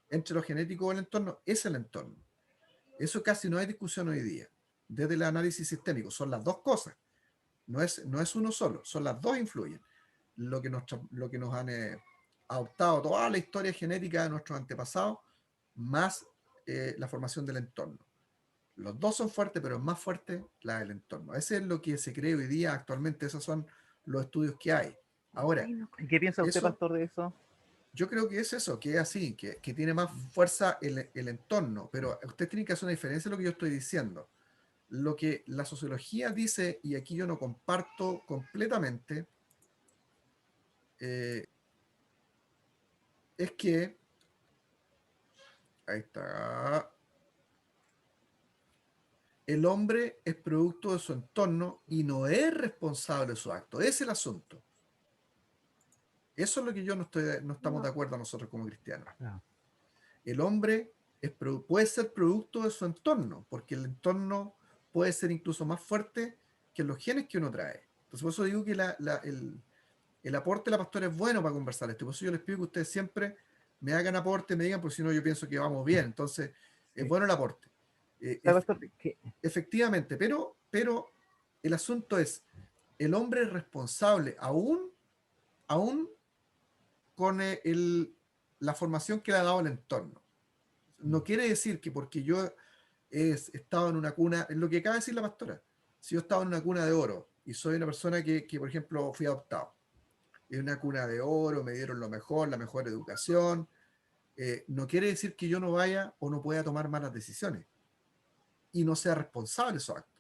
entre lo genético y el entorno es el entorno. Eso casi no hay discusión hoy día. Desde el análisis sistémico, son las dos cosas. No es uno solo, son las dos influyen. Lo que nos han adoptado toda la historia genética de nuestros antepasados, más la formación del entorno. Los dos son fuertes, pero es más fuerte la del entorno. Ese es lo que se cree hoy día actualmente, esos son los estudios que hay. Ahora, ¿Y qué piensa usted, eso, pastor, de eso? yo creo que es eso, que es así, que tiene más fuerza el entorno, pero usted tiene que hacer una diferencia en lo que yo estoy diciendo. Lo que la sociología dice, y aquí yo no comparto completamente, eh, es que, ahí está, el hombre es producto de su entorno y no es responsable de su acto. Ese es el asunto. Eso es lo que no estamos de acuerdo nosotros como cristianos. No. El hombre puede ser producto de su entorno, porque el entorno puede ser incluso más fuerte que los genes que uno trae. Entonces, por eso digo que el aporte de la pastora es bueno para conversar esto. Por eso yo les pido que ustedes siempre me hagan aporte, me digan, porque si no yo pienso que vamos bien. Entonces, es Sí. bueno el aporte. ¿Sabe, pastor? Que Efectivamente, pero el asunto es, el hombre es responsable aún con la formación que le ha dado el entorno. No quiere decir que porque yo he estado en una cuna, es lo que acaba de decir la pastora, si yo estaba en una cuna de oro y soy una persona que por ejemplo, fui adoptado, en una cuna de oro, me dieron lo mejor, la mejor educación, no quiere decir que yo no vaya o no pueda tomar malas decisiones y no sea responsable de esos actos.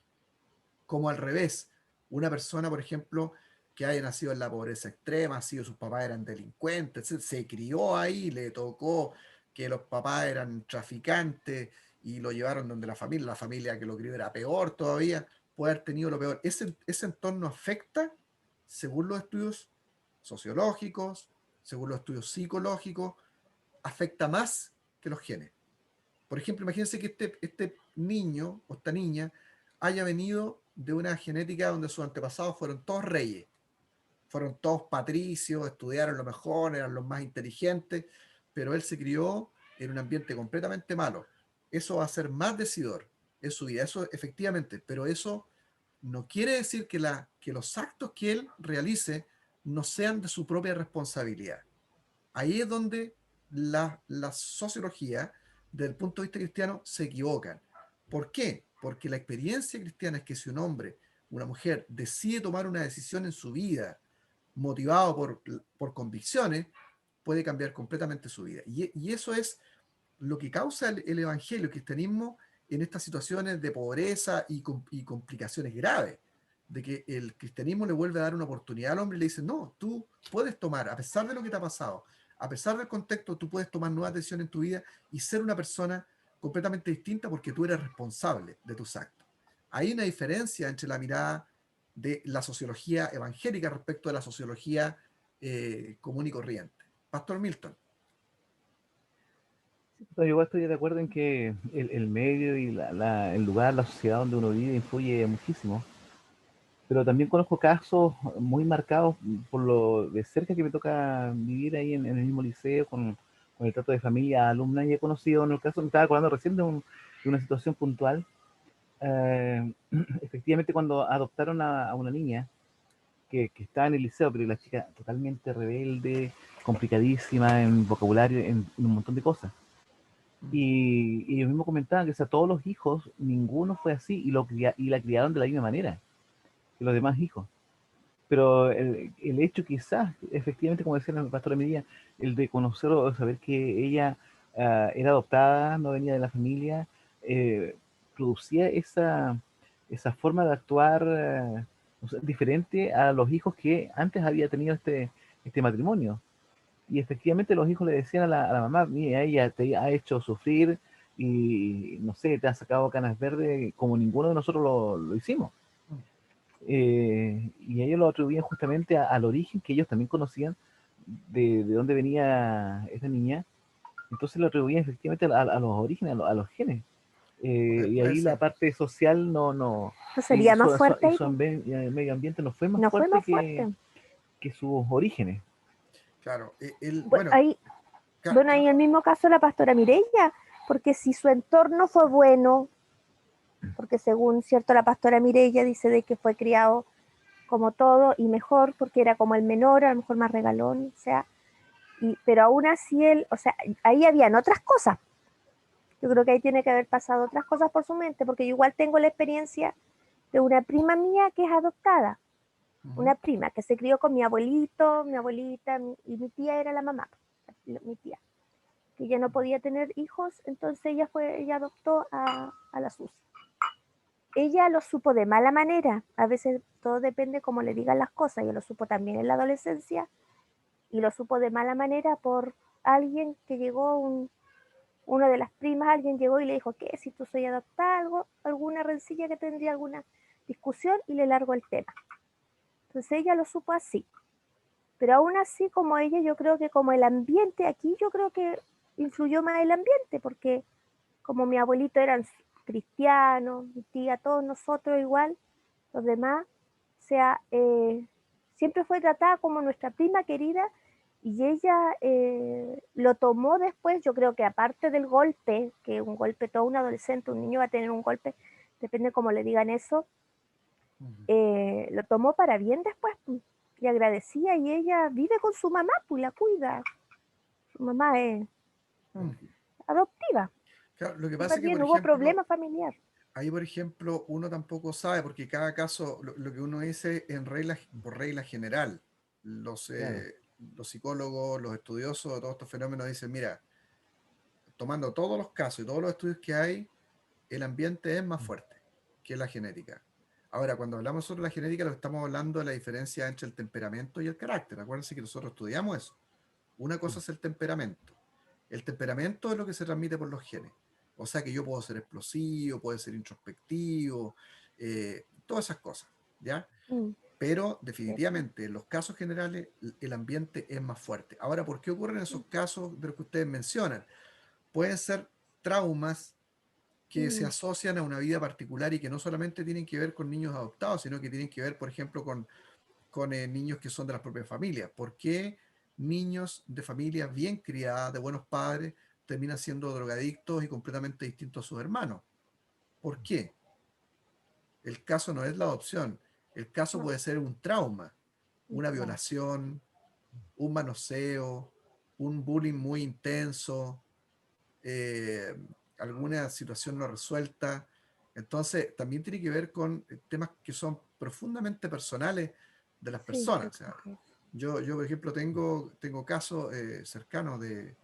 Como al revés, una persona, por ejemplo, que haya nacido en la pobreza extrema, sus papás eran delincuentes, se crió ahí, le tocó que los papás eran traficantes y lo llevaron donde la familia que lo crió era peor todavía, puede haber tenido lo peor. Ese entorno afecta, según los estudios sociológicos, según los estudios psicológicos, afecta más que los genes. Por ejemplo, imagínense que este niño o esta niña haya venido de una genética donde sus antepasados fueron todos reyes, fueron todos patricios, estudiaron lo mejor, eran los más inteligentes, pero él se crió en un ambiente completamente malo. Eso va a ser más decidor en su vida, eso efectivamente, pero eso no quiere decir que los actos que él realice no sean de su propia responsabilidad. Ahí es donde la sociología, desde el punto de vista cristiano, se equivocan. ¿Por qué? Porque la experiencia cristiana es que si un hombre, una mujer, decide tomar una decisión en su vida, motivado por convicciones, puede cambiar completamente su vida. Y eso es lo que causa el evangelio, el cristianismo, en estas situaciones de pobreza y complicaciones graves, de que el cristianismo le vuelve a dar una oportunidad al hombre y le dice, no, tú puedes tomar, a pesar de lo que te ha pasado, a pesar del contexto, tú puedes tomar nuevas decisiones en tu vida y ser una persona completamente distinta porque tú eres responsable de tus actos. Hay una diferencia entre la mirada de la sociología evangélica respecto de la sociología común y corriente. Pastor Milton. Yo igual estoy de acuerdo en que el medio y el lugar, la sociedad donde uno vive influye muchísimo, pero también conozco casos muy marcados por lo de cerca que me toca vivir ahí en el mismo liceo, con el trato de familia, alumna, y he conocido, en el caso, me estaba acordando recién de una situación puntual. eh, Efectivamente, cuando adoptaron a una niña que estaba en el liceo, pero la chica totalmente rebelde, complicadísima en vocabulario, en un montón de cosas. Y ellos mismos comentaban que, o sea, todos los hijos, ninguno fue así y la criaron de la misma manera que los demás hijos. Pero el hecho quizás, efectivamente, como decía el pastor Emilia, el de conocer o saber que ella era adoptada, no venía de la familia, producía esa forma de actuar o sea, diferente a los hijos que antes había tenido este matrimonio. Y efectivamente los hijos le decían a la mamá, mira, ella te ha hecho sufrir y, no sé, te ha sacado canas verdes como ninguno de nosotros lo hicimos. Y ellos lo atribuían justamente al origen que ellos también conocían de dónde venía esta niña. Entonces lo atribuían efectivamente a los orígenes, a los genes. Y Puede ahí la ser. parte social ¿No y sería más fuerte ahí? medio ambiente no fue más No fue fuerte más fuerte. que sus orígenes. Claro. Bu- Bueno, Ahí, bueno, ahí en el mismo caso la pastora Mireya, porque si su entorno fue bueno, porque según cierto la pastora Mireya dice de que fue criado como todo y mejor, porque era como el menor, a lo mejor más regalón, o sea, pero aún así él, o sea, ahí habían otras cosas. Yo creo que ahí tiene que haber pasado otras cosas por su mente, porque yo igual tengo la experiencia de una prima mía que es adoptada, una prima que se crió con mi abuelito, mi abuelita, y mi tía era la mamá, mi tía, que ella no podía tener hijos, entonces ella adoptó a la Susi. Ella lo supo de mala manera, a veces todo depende cómo le digan las cosas, ella lo supo también en la adolescencia, y lo supo de mala manera por alguien que llegó, una de las primas, alguien llegó y le dijo, ¿qué? Si tú soy adoptada, alguna rencilla que tendría, alguna discusión, y le largó el tema. Entonces ella lo supo así. Pero aún así, como ella, yo creo que como el ambiente aquí, yo creo que influyó más el ambiente, porque como mi abuelito eran cristianos, mi tía, todos nosotros igual, los demás, o sea, siempre fue tratada como nuestra prima querida, y ella lo tomó después, yo creo que aparte del golpe, que un golpe, todo un adolescente, un niño va a tener un golpe, depende cómo le digan eso, lo tomó para bien después, y agradecía, y ella vive con su mamá, pues la cuida. Su mamá es adoptiva. claro, lo que pasa Súper es que, bien, por hubo problema ejemplo, familiar. ahí, por ejemplo, uno tampoco sabe, porque cada caso, lo que uno dice por regla general, Claro. los psicólogos, los estudiosos de todos estos fenómenos dicen, mira, tomando todos los casos y todos los estudios que hay, el ambiente es más fuerte que la genética. Ahora, cuando hablamos sobre la genética, lo que estamos hablando de la diferencia entre el temperamento y el carácter. Acuérdense que nosotros estudiamos eso. Una cosa es el temperamento. El temperamento es lo que se transmite por los genes. O sea que yo puedo ser explosivo, puedo ser introspectivo, todas esas cosas, ¿ya? Mm, Pero sí. definitivamente en los casos generales el ambiente es más fuerte. Ahora, ¿por qué ocurren esos casos de los que ustedes mencionan? Pueden ser traumas que se asocian a una vida particular y que no solamente tienen que ver con niños adoptados, sino que tienen que ver, por ejemplo, con niños que son de las propias familias. ¿Por qué niños de familias bien criadas, de buenos padres, terminan siendo drogadictos y completamente distintos a sus hermanos? ¿Por qué? El caso no es la adopción. El caso No. puede ser un trauma, una Claro. violación, un manoseo, un bullying muy intenso, eh, alguna situación no resuelta. Entonces, también tiene que ver con temas que son profundamente personales de las Sí, personas. yo O sea, creo que yo por ejemplo, tengo casos cercanos de,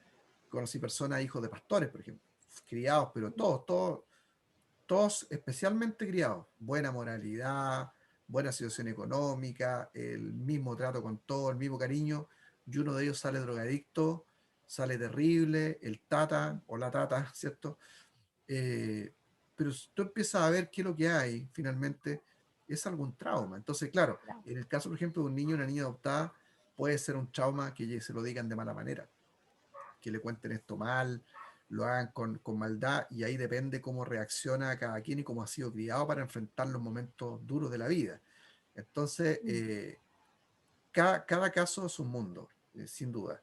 conocí personas, hijos de pastores, por ejemplo, criados, pero todos especialmente criados, buena moralidad, buena situación económica, el mismo trato con todo, el mismo cariño, y uno de ellos sale drogadicto, sale terrible, el tata o la tata, ¿cierto? Eh, pero si tú empiezas a ver qué es lo que hay, finalmente, es algún trauma. Entonces, claro, claro. en el caso, por ejemplo, de un niño o una niña adoptada, puede ser un trauma que se lo digan de mala manera, que le cuenten esto mal, lo hagan con maldad, y ahí depende cómo reacciona cada quien y cómo ha sido criado para enfrentar los momentos duros de la vida. Entonces, cada caso es un mundo, sin duda.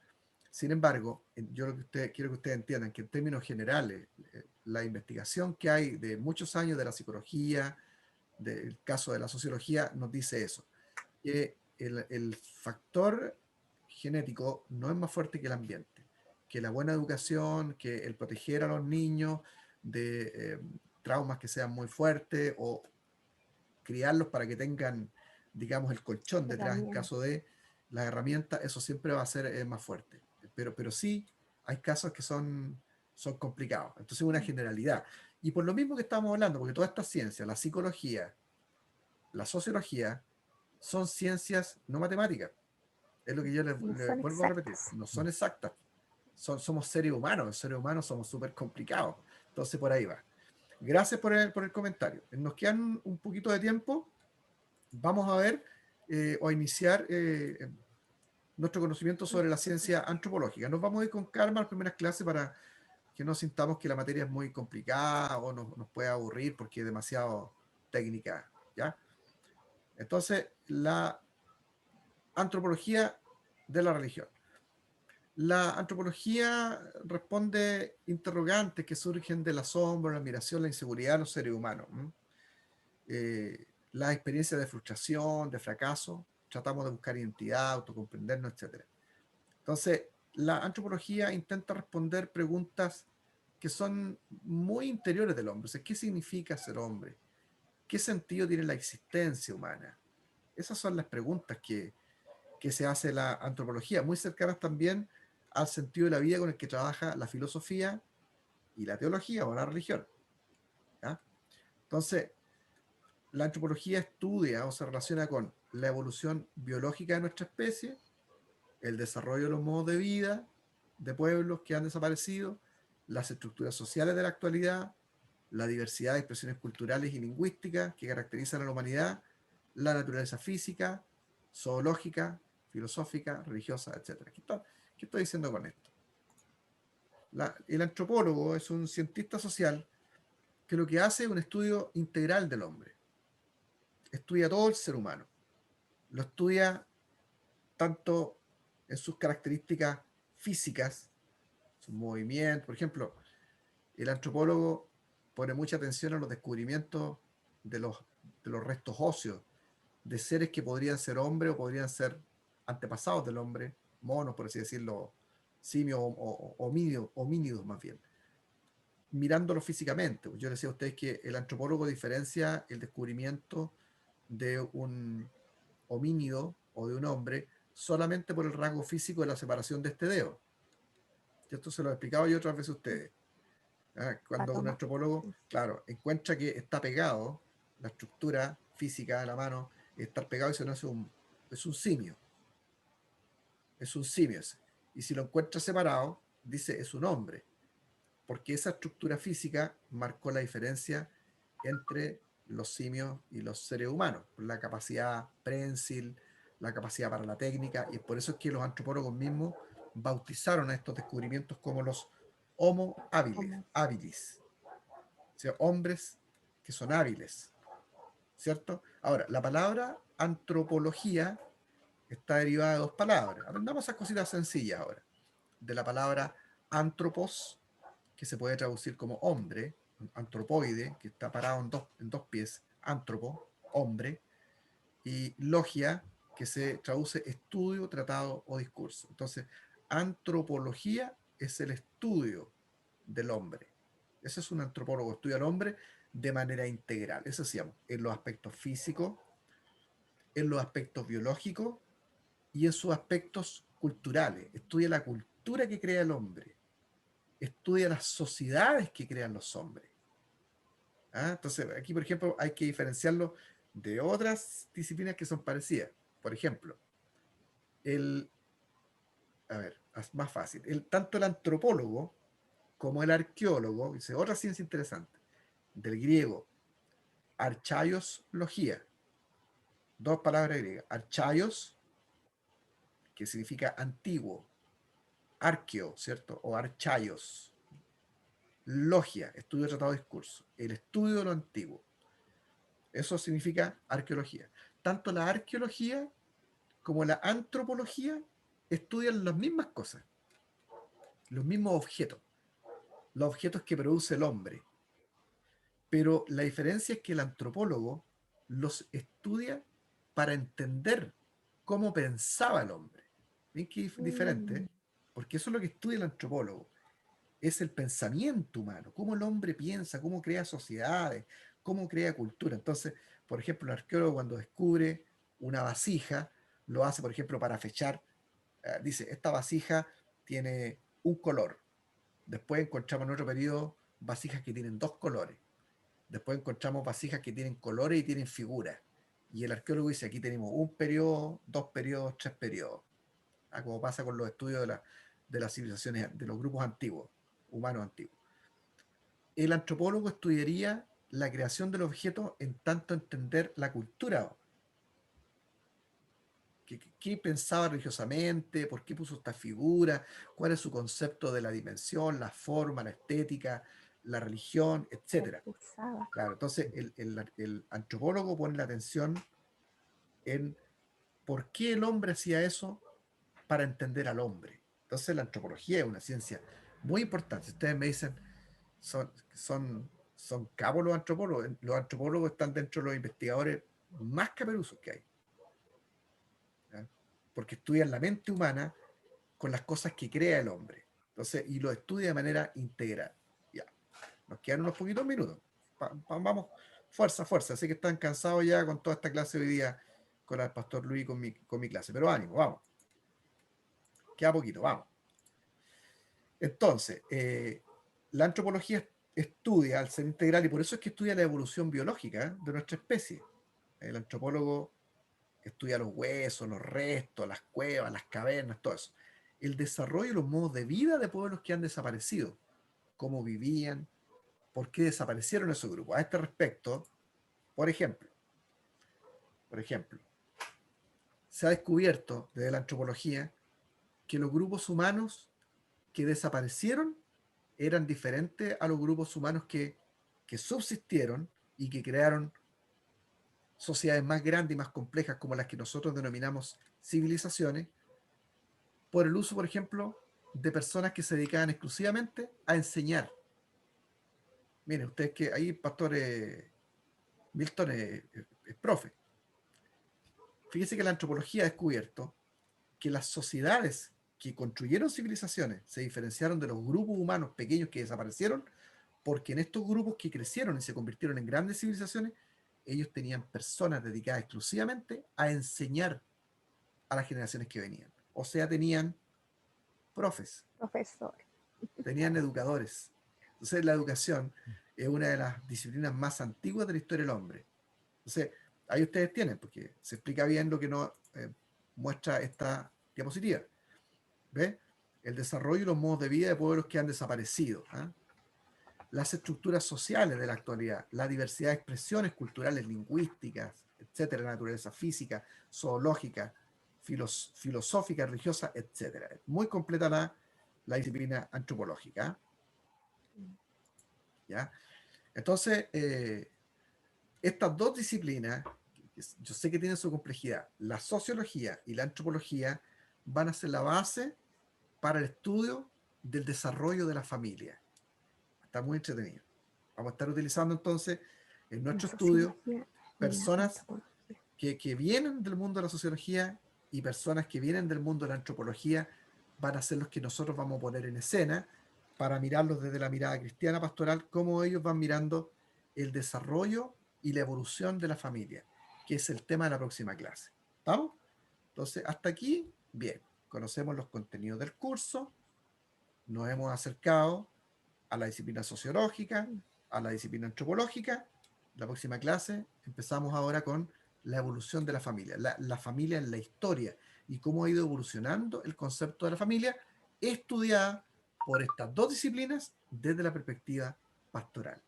Sin embargo, yo quiero que ustedes entiendan que en términos generales, la investigación que hay de muchos años de la psicología, del caso de la sociología, nos dice eso, que el factor genético no es más fuerte que el ambiente, que la buena educación, que el proteger a los niños de traumas que sean muy fuertes o criarlos para que tengan, digamos, el colchón detrás en Herramientas. caso de las herramientas, eso siempre va a ser más fuerte. Pero sí hay casos que son complicados. Entonces es una generalidad. Y por lo mismo que estamos hablando, porque toda esta ciencia, la psicología, la sociología, son ciencias no matemáticas. Es lo que yo No les son vuelvo a repetir. exactas. No son exactas. Somos seres humanos. Los seres humanos somos súper complicados. Entonces por ahí va. Gracias por el comentario. Nos quedan un poquito de tiempo. Vamos a ver o a iniciar nuestro conocimiento sobre la ciencia antropológica. Nos vamos a ir con calma a las primeras clases para que no sintamos que la materia es muy complicada o nos puede aburrir porque es demasiado técnica, ¿ya? Entonces, la antropología de la religión. La antropología responde interrogantes que surgen del asombro, la admiración, la inseguridad de los seres humanos. Las experiencias de frustración, de fracaso, tratamos de buscar identidad, autocomprendernos, etc. Entonces, la antropología intenta responder preguntas que son muy interiores del hombre. O sea, ¿qué significa ser hombre? ¿Qué sentido tiene la existencia humana? Esas son las preguntas que se hace la antropología, muy cercanas también al sentido de la vida con el que trabaja la filosofía y la teología o la religión. ¿Ya? Entonces, la antropología estudia o se relaciona con la evolución biológica de nuestra especie, el desarrollo de los modos de vida de pueblos que han desaparecido, las estructuras sociales de la actualidad, la diversidad de expresiones culturales y lingüísticas que caracterizan a la humanidad, la naturaleza física, zoológica, filosófica, religiosa, etc. ¿Qué estoy diciendo con esto? El antropólogo es un cientista social que lo que hace es un estudio integral del hombre. Estudia todo el ser humano. Lo estudia tanto en sus características físicas, sus movimientos. Por ejemplo, el antropólogo pone mucha atención a los descubrimientos de los restos óseos de seres que podrían ser hombres o podrían ser antepasados del hombre, monos, por así decirlo, simios o homínidos más bien, mirándolo físicamente. Yo les decía a ustedes que el antropólogo diferencia el descubrimiento de un homínido o de un hombre solamente por el rasgo físico de la separación de este dedo. Esto se lo he explicado yo otras veces a ustedes. Cuando un Patoma. antropólogo, claro, encuentra que está pegado, la estructura física de la mano, está pegado y se no es un simio. Es un simio ese. Y si lo encuentra separado, dice es un hombre. Porque esa estructura física marcó la diferencia entre los simios y los seres humanos. La capacidad prensil, la capacidad para la técnica, y por eso es que los antropólogos mismos bautizaron a estos descubrimientos como los Homo Como habilis, o sea, hombres que son hábiles, ¿cierto? Ahora, la palabra antropología está derivada de dos palabras. Aprendamos esas cositas sencillas ahora. De la palabra antropos, que se puede traducir como hombre, antropoide, que está parado en dos pies, antropo, hombre, y logia, que se traduce estudio, tratado o discurso. Entonces, antropología es el estudio del hombre. Ese es un antropólogo, estudia al hombre de manera integral. Eso decíamos, en los aspectos físicos, en los aspectos biológicos y en sus aspectos culturales. Estudia la cultura que crea el hombre. Estudia las sociedades que crean los hombres. ¿Ah? Entonces, aquí, por ejemplo, hay que diferenciarlo de otras disciplinas que son parecidas. Por ejemplo, a ver, es más fácil. Tanto el antropólogo como el arqueólogo, dice otra ciencia interesante, del griego, archaios logía, dos palabras griegas, archaios, que significa antiguo, arqueo, ¿cierto? O archaios, logia, estudio, tratado, discurso, el estudio de lo antiguo. Eso significa arqueología. Tanto la arqueología como la antropología estudian las mismas cosas, los mismos objetos, los objetos que produce el hombre. Pero la diferencia es que el antropólogo los estudia para entender cómo pensaba el hombre. ¿Ven qué diferente? Porque eso es lo que estudia el antropólogo. Es el pensamiento humano, cómo el hombre piensa, cómo crea sociedades, cómo crea cultura. Entonces, por ejemplo, el arqueólogo cuando descubre una vasija, lo hace, por ejemplo, para fechar. Dice, esta vasija tiene un color. Después encontramos en otro periodo vasijas que tienen dos colores. Después encontramos vasijas que tienen colores y tienen figuras. Y el arqueólogo dice, aquí tenemos un periodo, dos periodos, tres periodos. Como pasa con los estudios de las civilizaciones, de los grupos antiguos, humanos antiguos. El antropólogo estudiaría la creación del objeto en tanto entender la cultura. ¿Qué pensaba religiosamente? ¿Por qué puso esta figura? ¿Cuál es su concepto de la dimensión, la forma, la estética, la religión, etcétera? Claro, entonces el antropólogo pone la atención en por qué el hombre hacía eso para entender al hombre. Entonces la antropología es una ciencia muy importante. Si ustedes me dicen, son cabos los antropólogos están dentro de los investigadores más caperuzos que hay. ¿Ya? Porque estudian la mente humana con las cosas que crea el hombre. Entonces, y lo estudia de manera integral. Ya. Nos quedan unos poquitos minutos. Vamos, fuerza, fuerza. Sé que están cansados ya con toda esta clase hoy día, con el pastor Luis, con mi clase. Pero ánimo, vamos. Queda poquito, vamos. Entonces, la antropología estudia al ser integral y por eso es que estudia la evolución biológica de nuestra especie. El antropólogo estudia los huesos, los restos, las cuevas, las cavernas, todo eso. El desarrollo y los modos de vida de pueblos que han desaparecido, cómo vivían, por qué desaparecieron esos grupos. A este respecto, por ejemplo, se ha descubierto desde la antropología que los grupos humanos que desaparecieron eran diferentes a los grupos humanos que subsistieron y que crearon sociedades más grandes y más complejas como las que nosotros denominamos civilizaciones, por el uso, por ejemplo, de personas que se dedicaban exclusivamente a enseñar. Miren, ustedes que ahí, pastor Milton es profe. Fíjense que la antropología ha descubierto que las sociedades que construyeron civilizaciones se diferenciaron de los grupos humanos pequeños que desaparecieron, porque en estos grupos que crecieron y se convirtieron en grandes civilizaciones, ellos tenían personas dedicadas exclusivamente a enseñar a las generaciones que venían. O sea, tenían profes, Profesor. tenían educadores. Entonces, la educación es una de las disciplinas más antiguas de la historia del hombre. Entonces, ahí ustedes tienen, porque se explica bien lo que nos muestra esta diapositiva. ¿Ve? El desarrollo y los modos de vida de pueblos que han desaparecido. ¿Eh? Las estructuras sociales de la actualidad, la diversidad de expresiones culturales, lingüísticas, etcétera, naturaleza física, zoológica, filosófica, religiosa, etcétera. Muy completa la disciplina antropológica. ¿Ya? Entonces, estas dos disciplinas, yo sé que tienen su complejidad, la sociología y la antropología van a ser la base para el estudio del desarrollo de la familia. Está muy entretenido. Vamos a estar utilizando entonces En nuestro estudio, personas que vienen del mundo de la sociología y personas que vienen del mundo de la antropología van a ser los que nosotros vamos a poner en escena para mirarlos desde la mirada cristiana pastoral, cómo ellos van mirando el desarrollo y la evolución de la familia, que es el tema de la próxima clase. ¿Estamos? Entonces, hasta aquí, bien, conocemos los contenidos del curso, nos hemos acercado a la disciplina sociológica, a la disciplina antropológica. La próxima clase empezamos ahora con la evolución de la familia, la familia en la historia y cómo ha ido evolucionando el concepto de la familia estudiada por estas dos disciplinas desde la perspectiva pastoral.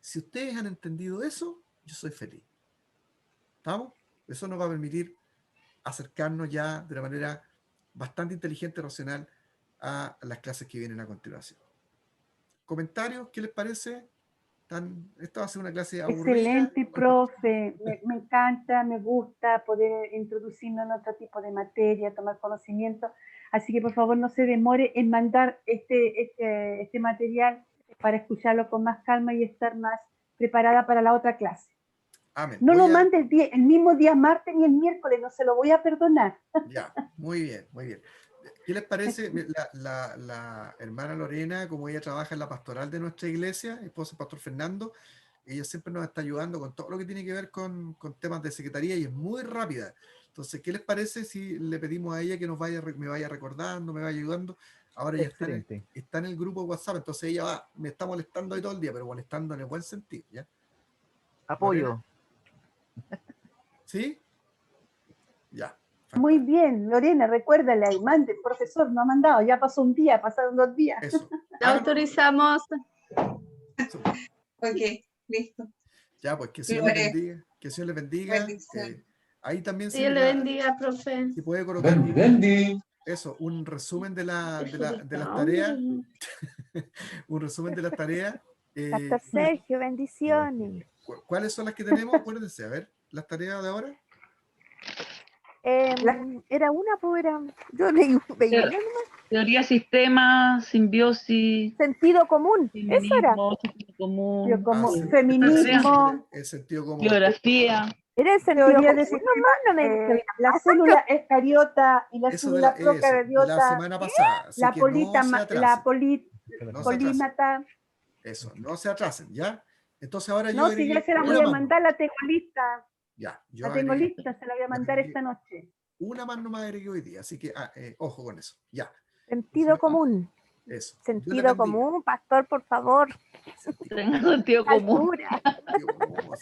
Si ustedes han entendido eso, yo soy feliz. ¿Estamos? Eso nos va a permitir acercarnos ya de una manera bastante inteligente y racional a las clases que vienen a continuación. ¿Comentarios? ¿Qué les parece? Esta va a ser una clase aburrida. Excelente, profe. Me encanta, me gusta poder introducirnos en otro tipo de materia, tomar conocimiento. Así que por favor no se demore en mandar este material para escucharlo con más calma y estar más preparada para la otra clase. Amén. No lo mande el mismo día martes ni el miércoles, no se lo voy a perdonar. Ya, muy bien, muy bien. ¿Qué les parece la hermana Lorena, como ella trabaja en la pastoral de nuestra iglesia, esposa del pastor Fernando? Ella siempre nos está ayudando con todo lo que tiene que ver con temas de secretaría y es muy rápida. Entonces, ¿qué les parece si le pedimos a ella que me vaya recordando, me vaya ayudando? Ahora ya está en el grupo WhatsApp, entonces ella me está molestando ahí todo el día, pero molestando en el buen sentido, ¿ya? Apoyo. Lorena. ¿Sí? Ya. Muy bien, Lorena, recuérdale ahí, mande, profesor, no ha mandado, ya pasó un día, pasaron 2 días. Eso. Te autorizamos. Ok, listo. Ya, pues que el Señor les bendiga. Que el Señor les bendiga. Ahí también Dios le bendiga, profe. si puede colocar Bendy. eso, un resumen de las tareas. Un resumen de las tareas. Pastor Sergio, bendiciones. ¿Cuáles son las que tenemos? Acuérdense, a ver, las tareas de ahora. Era una, pues era. Yo leí veía nomás. Teoría, sistema, simbiosis. Sentido común. Eso era. Sentido común. Feminismo. El sentido común. Biografía. Era el sentido Teoría común. de la célula eucariota y la Eso célula de procariota. la semana pasada. Así La que polímata. Eso, no se atrasen, ¿ya? Entonces ahora No, yo si ya se la voy a mandar, la tengo lista. Ya, La tengo lista, se la voy a mandar esta noche. Una más nomás agregué hoy día, así que ojo con eso. Ya. Sentido común. Eso. Sentido común, pastor, por favor. Tenga sentido común.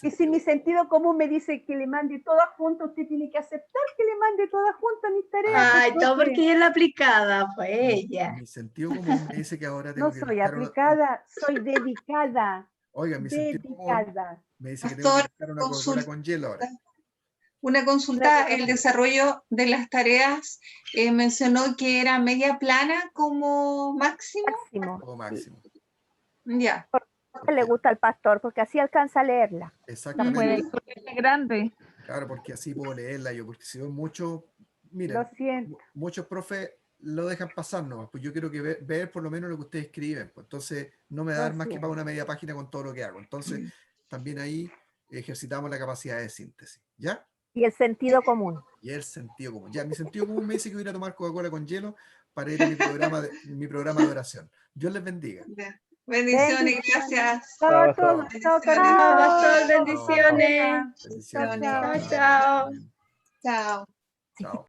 Y si mi sentido común me dice que le mande todas juntas, usted tiene que aceptar que le mande todas juntas mis tareas. Ay, no, porque ella es la aplicada, pues ella. Mi sentido común me dice que ahora tengo no soy aplicada, soy dedicada. Oiga, mi sentido común me dice que tengo que buscar una Coca-Cola con hielo ahora. Una consulta, el desarrollo de las tareas mencionó que era media plana como máximo. Como máximo. Ya. Porque le gusta al pastor, porque así alcanza a leerla. Exactamente. No puede ser grande. Claro, porque así puedo leerla yo, porque si veo mucho, miren, Lo siento. Muchos profes lo dejan pasar nomás, pues yo quiero que ver por lo menos lo que ustedes escriben, pues entonces no me dan más que para una media página con todo lo que hago. Entonces, también ahí ejercitamos la capacidad de síntesis, ¿ya? Y el sentido común. Y el sentido común. Ya, mi sentido común me dice que voy a ir a tomar Coca-Cola con hielo para ir a mi programa de oración. Dios les bendiga. Bendiciones, gracias. Chao a todos. Chao, pastor, bendiciones. Bendiciones. Chao, chao. Chao. Chao.